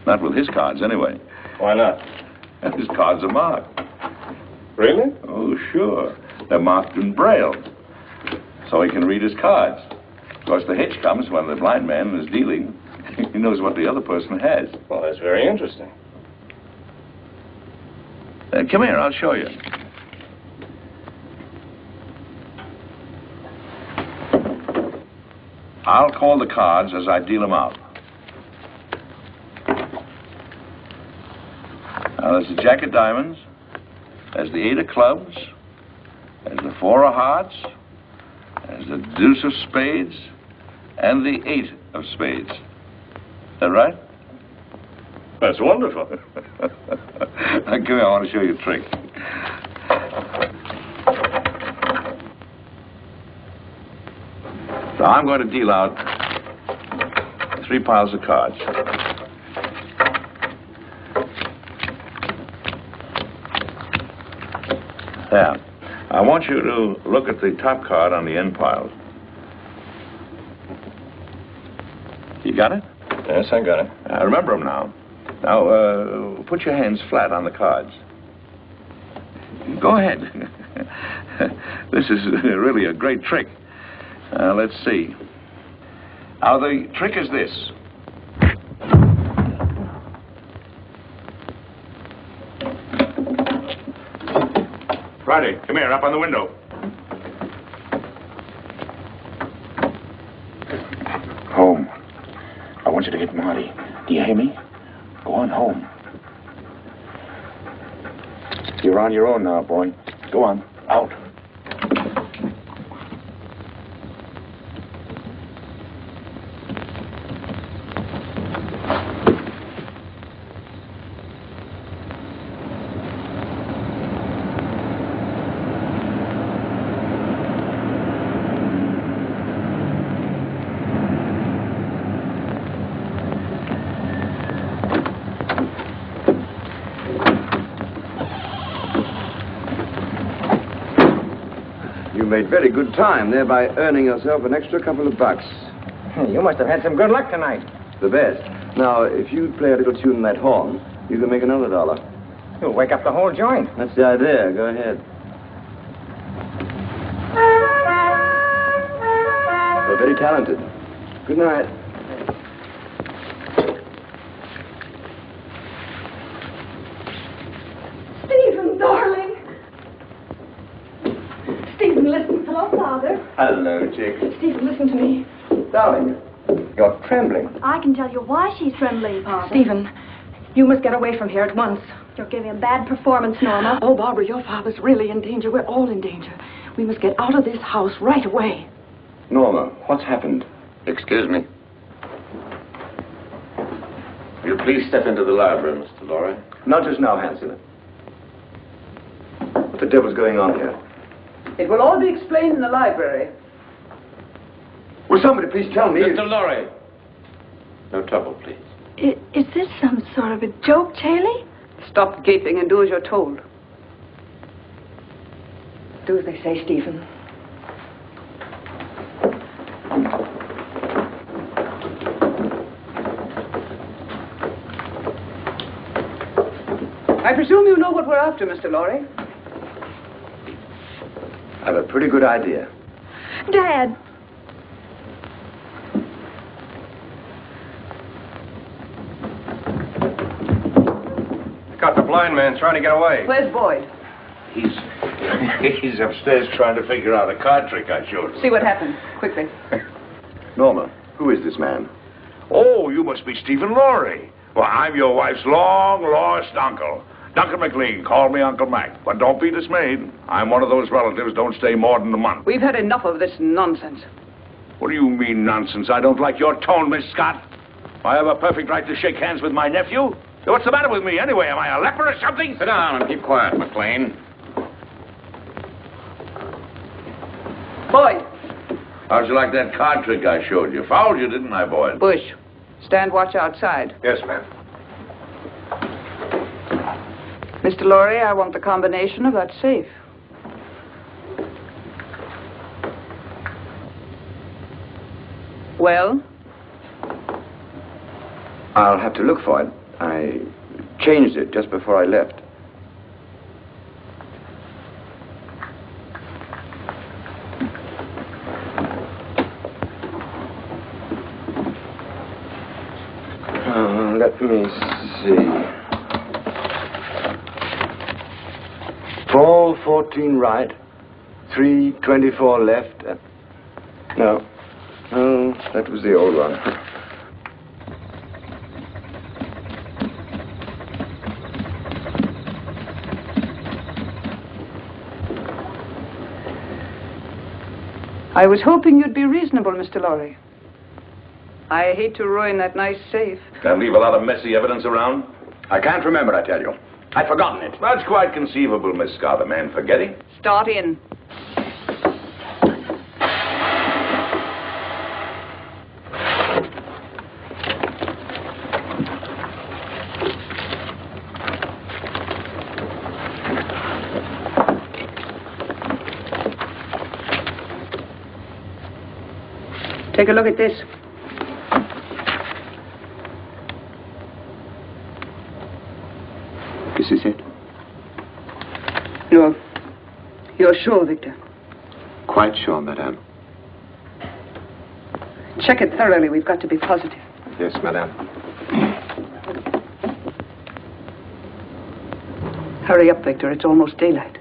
Not with his cards, anyway. Why not? His cards are marked. Really? Oh, sure. They're marked in Braille. So he can read his cards. Of course, the hitch comes when the blind man is dealing. He knows what the other person has. Well, that's very interesting. Come here, I'll show you. I'll call the cards as I deal them out. Now, there's the Jack of Diamonds. There's the 8 of Clubs. There's the 4 of Hearts. There's the Deuce of Spades. And the 8 of Spades. Is that right? That's wonderful. Come here, I want to show you a trick. So I'm going to deal out 3 piles of cards. There. I want you to look at the top card on the end pile. You got it? Yes, I got it. Remember them now. Now, put your hands flat on the cards. Go ahead. This is really a great trick. Let's see. Now, the trick is this. Friday, come here, up on the window. Home. I want you to get Marty. Do you hear me? Go on home. You're on your own now, boy. Go on. Out. Made very good time, thereby earning yourself an extra couple of bucks. You must have had some good luck tonight. The best. Now, if you play a little tune in that horn, you can make another $1. You'll wake up the whole joint. That's the idea. Go ahead. You're very talented. Good night. Stephen, darling. Stephen, listen. Hello, Father. Hello, Chick. Stephen, listen to me. Darling, you're trembling. I can tell you why she's trembling, Father. Stephen, you must get away from here at once. You're giving a bad performance, Norma. Oh, Barbara, your father's really in danger. We're all in danger. We must get out of this house right away. Norma, what's happened? Excuse me. Will you please step into the library, Mr. Lawry? Not just now, Hansel. What the devil's going on here? It will all be explained in the library. Will somebody please tell me? Mr. Lawry. No trouble, please. Is this some sort of a joke, Charlie? Stop gaping and do as you're told. Do as they say, Stephen. I presume you know what we're after, Mr. Lawry. I have a pretty good idea. Dad. Got the blind man trying to get away. Where's Boyd? He's upstairs trying to figure out a card trick I showed him. See what happened, quickly. Norma, who is this man? Oh, you must be Stephen Lawry. Well, I'm your wife's long-lost uncle. Duncan MacLain, call me Uncle Mac. But don't be dismayed. I'm one of those relatives don't stay more than a month. We've had enough of this nonsense. What do you mean, nonsense? I don't like your tone, Miss Scott. I have a perfect right to shake hands with my nephew. What's the matter with me, anyway? Am I a leper or something? Sit down and keep quiet, MacLain. Boyd. How'd you like that card trick I showed you? Fouled you, didn't I, Boyd? Bush. Stand watch outside. Yes, ma'am. Mr. Lawry, I want the combination of that safe. Well? I'll have to look for it. I changed it just before I left. Let me see. 414 right, 324 left. No, that was the old one. I was hoping you'd be reasonable, Mr. Lawry. I hate to ruin that nice safe. Can't leave a lot of messy evidence around? I can't remember, I tell you. I'd forgotten it. That's quite conceivable, Miss Scott. A man forgetting. Start in. Take a look at this. This is it? You're sure, Victor? Quite sure, madame. Check it thoroughly. We've got to be positive. Yes, madame. Hurry up, Victor. It's almost daylight.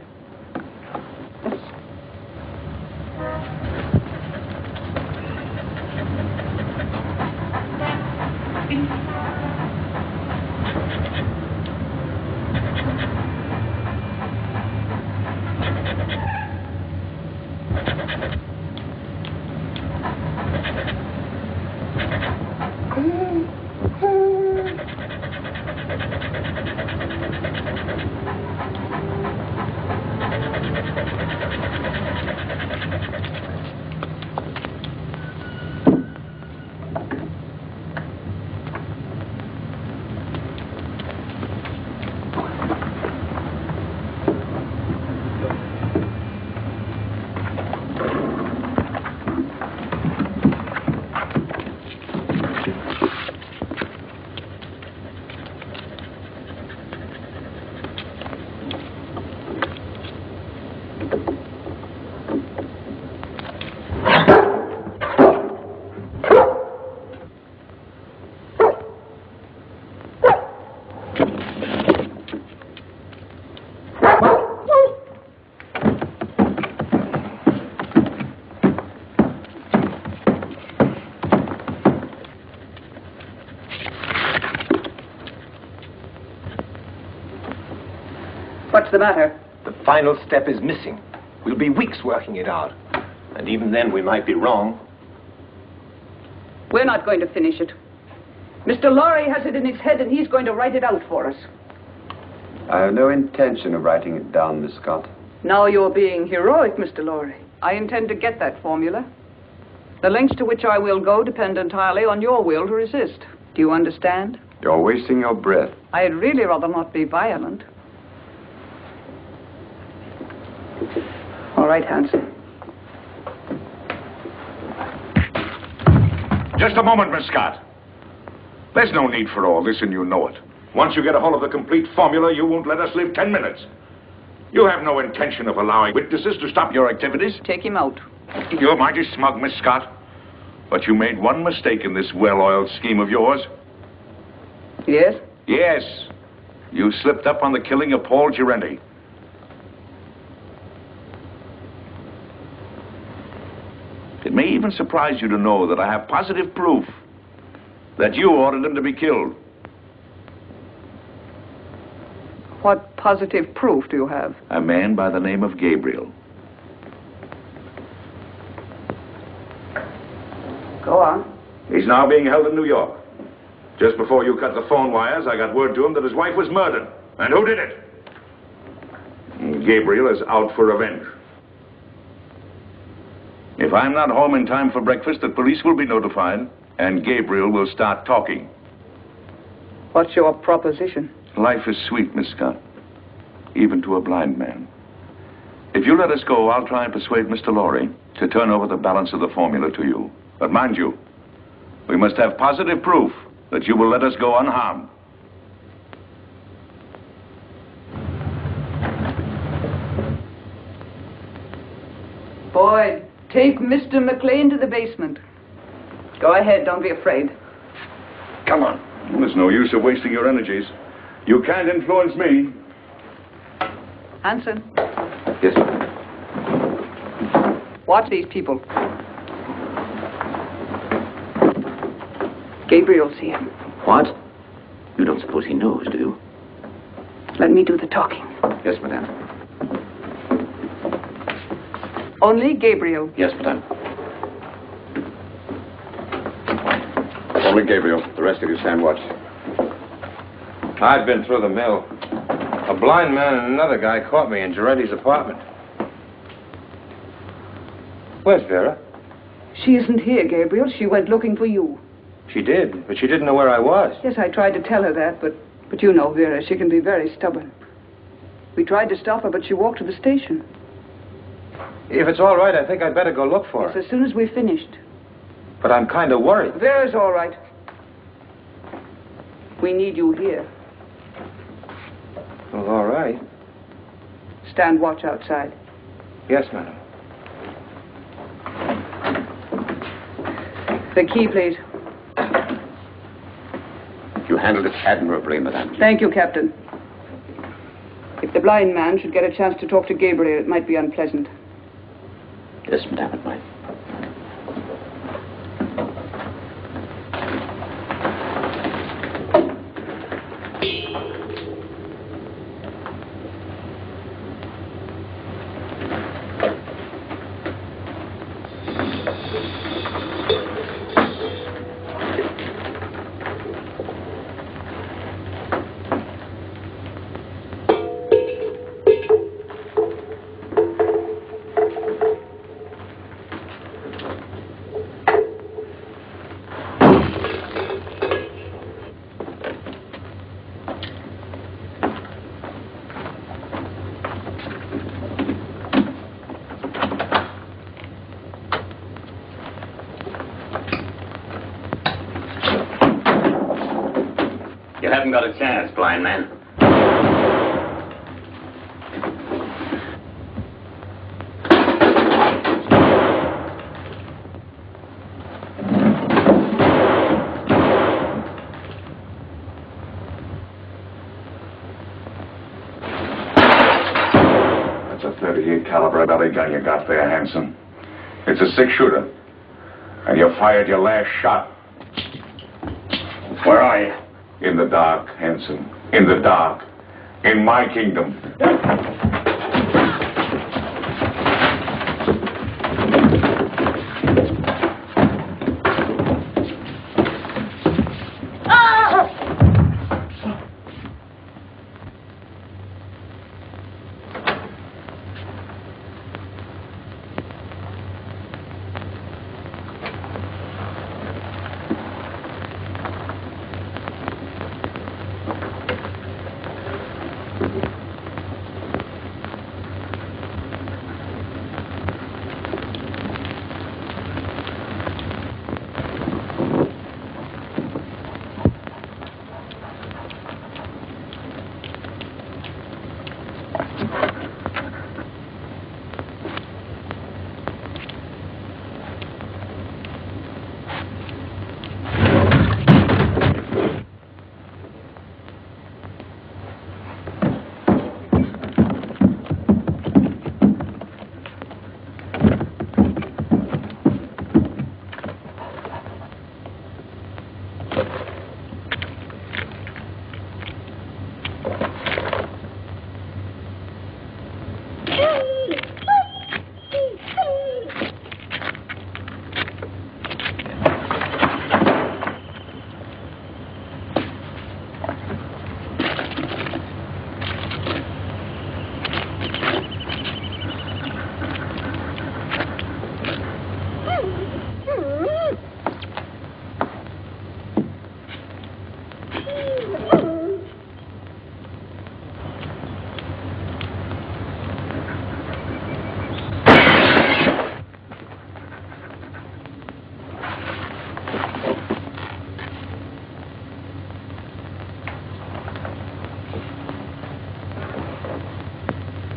What's the matter? The final step is missing. We'll be weeks working it out. And even then, we might be wrong. We're not going to finish it. Mr. Lawry has it in his head, and he's going to write it out for us. I have no intention of writing it down, Miss Scott. Now you're being heroic, Mr. Lawry. I intend to get that formula. The lengths to which I will go depend entirely on your will to resist. Do you understand? You're wasting your breath. I'd really rather not be violent. All right, Hanson. Just a moment, Miss Scott. There's no need for all this, and you know it. Once you get a hold of the complete formula, you won't let us live 10 minutes. You have no intention of allowing witnesses to stop your activities. Take him out. You're mighty smug, Miss Scott. But you made one mistake in this well-oiled scheme of yours. Yes? Yes. You slipped up on the killing of Paul Gerente. It may even surprise you to know that I have positive proof that you ordered him to be killed. What positive proof do you have? A man by the name of Gabriel. Go on. He's now being held in New York. Just before you cut the phone wires, I got word to him that his wife was murdered. And who did it? Gabriel is out for revenge. If I'm not home in time for breakfast, the police will be notified, and Gabriel will start talking. What's your proposition? Life is sweet, Miss Scott, even to a blind man. If you let us go, I'll try and persuade Mr. Lawry to turn over the balance of the formula to you. But mind you, we must have positive proof that you will let us go unharmed. Boyd, take Mr. MacLain to the basement. Go ahead, don't be afraid. Come on. There's no use of wasting your energies. You can't influence me. Hanson. Yes, sir. Watch these people. Gabriel's here. What? You don't suppose he knows, do you? Let me do the talking. Yes, madame. Only Gabriel. Yes, madame. Only Gabriel. The rest of you stand watch. I'd been through the mill. A blind man and another guy caught me in Gerente's apartment. Where's Vera? She isn't here, Gabriel. She went looking for you. She did, but she didn't know where I was. Yes, I tried to tell her that, but you know Vera. She can be very stubborn. We tried to stop her, but she walked to the station. If it's all right, I think I'd better go look for her. Yes, as soon as we've finished. But I'm kind of worried. Vera's all right. We need you here. Well, all right. Stand watch outside. Yes, madam. The key, please. You handled it admirably, madame. Thank you, Captain. If the blind man should get a chance to talk to Gabriel, it might be unpleasant. Yes, madame, it might. You haven't got a chance, blind man. That's a .38 caliber belly gun you got there, Hanson. It's a 6-shooter. And you fired your last shot. Where are you? In the dark, Hanson. In the dark. in my kingdom.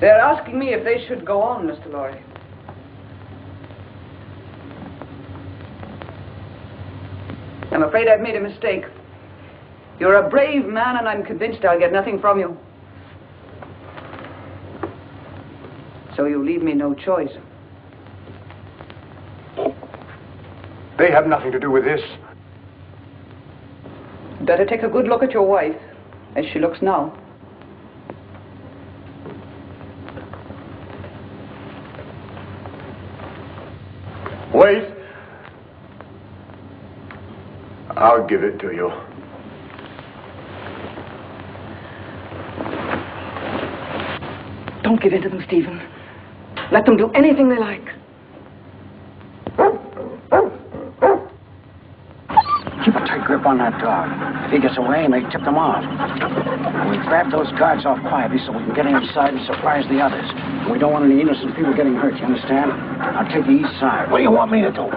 They're asking me if they should go on, Mr. Lawry. I'm afraid I've made a mistake. You're a brave man, and I'm convinced I'll get nothing from you. So you leave me no choice. They have nothing to do with this. Better take a good look at your wife, as she looks now. Wait. I'll give it to you. Don't give in to them, Stephen. Let them do anything they like. Keep a tight grip on that dog. If he gets away, may tip them off. We grab those guards off quietly so we can get inside and surprise the others. We don't want any innocent people getting hurt, you understand? I'll take the east side. What do you want me to do?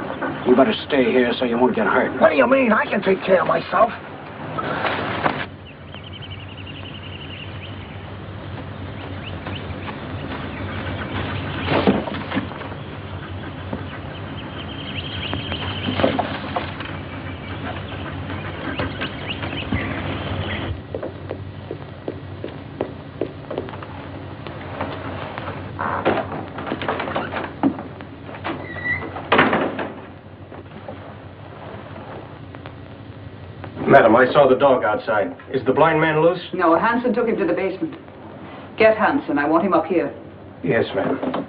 You better stay here so you won't get hurt. What do you mean? I can take care of myself. Madam, I saw the dog outside. Is the blind man loose? No, Hanson took him to the basement. Get Hanson. I want him up here. Yes, ma'am.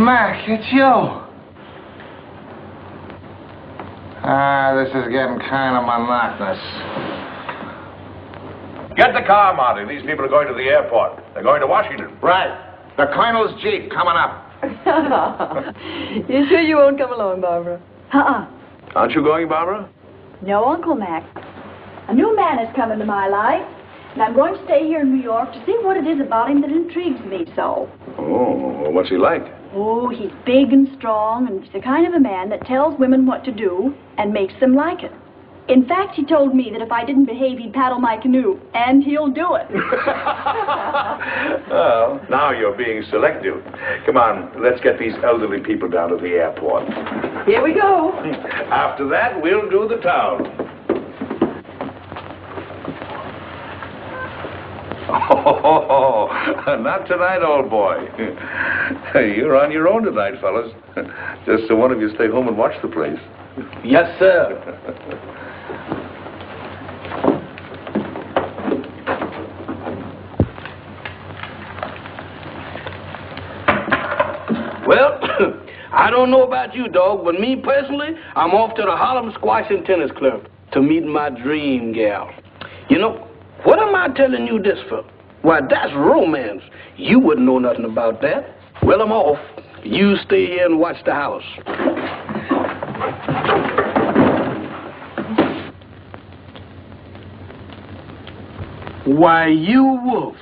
Mac, it's you. This is getting kind of monotonous. Get the car, Marty. These people are going to the airport. They're going to Washington. Right. The Colonel's Jeep coming up. You sure you won't come along, Barbara? Aren't you going, Barbara? No, Uncle Mac. A new man has come into my life, and I'm going to stay here in New York to see what it is about him that intrigues me so. Oh, what's he like? Oh, he's big and strong, and he's the kind of a man that tells women what to do and makes them like it. In fact, he told me that if I didn't behave, he'd paddle my canoe, and he'll do it. Well, now you're being selective. Come on, let's get these elderly people down to the airport. Here we go. After that, we'll do the town. Oh, not tonight, old boy. Hey, you're on your own tonight, fellas. Just so one of you stay home and watch the place. Yes, sir. Well, I don't know about you, dog, but me personally, I'm off to the Harlem Squash and Tennis Club to meet my dream gal. You know, what am I telling you this for? Why, that's romance. You wouldn't know nothing about that. Well, I'm off. You stay here and watch the house. Why, you wolf.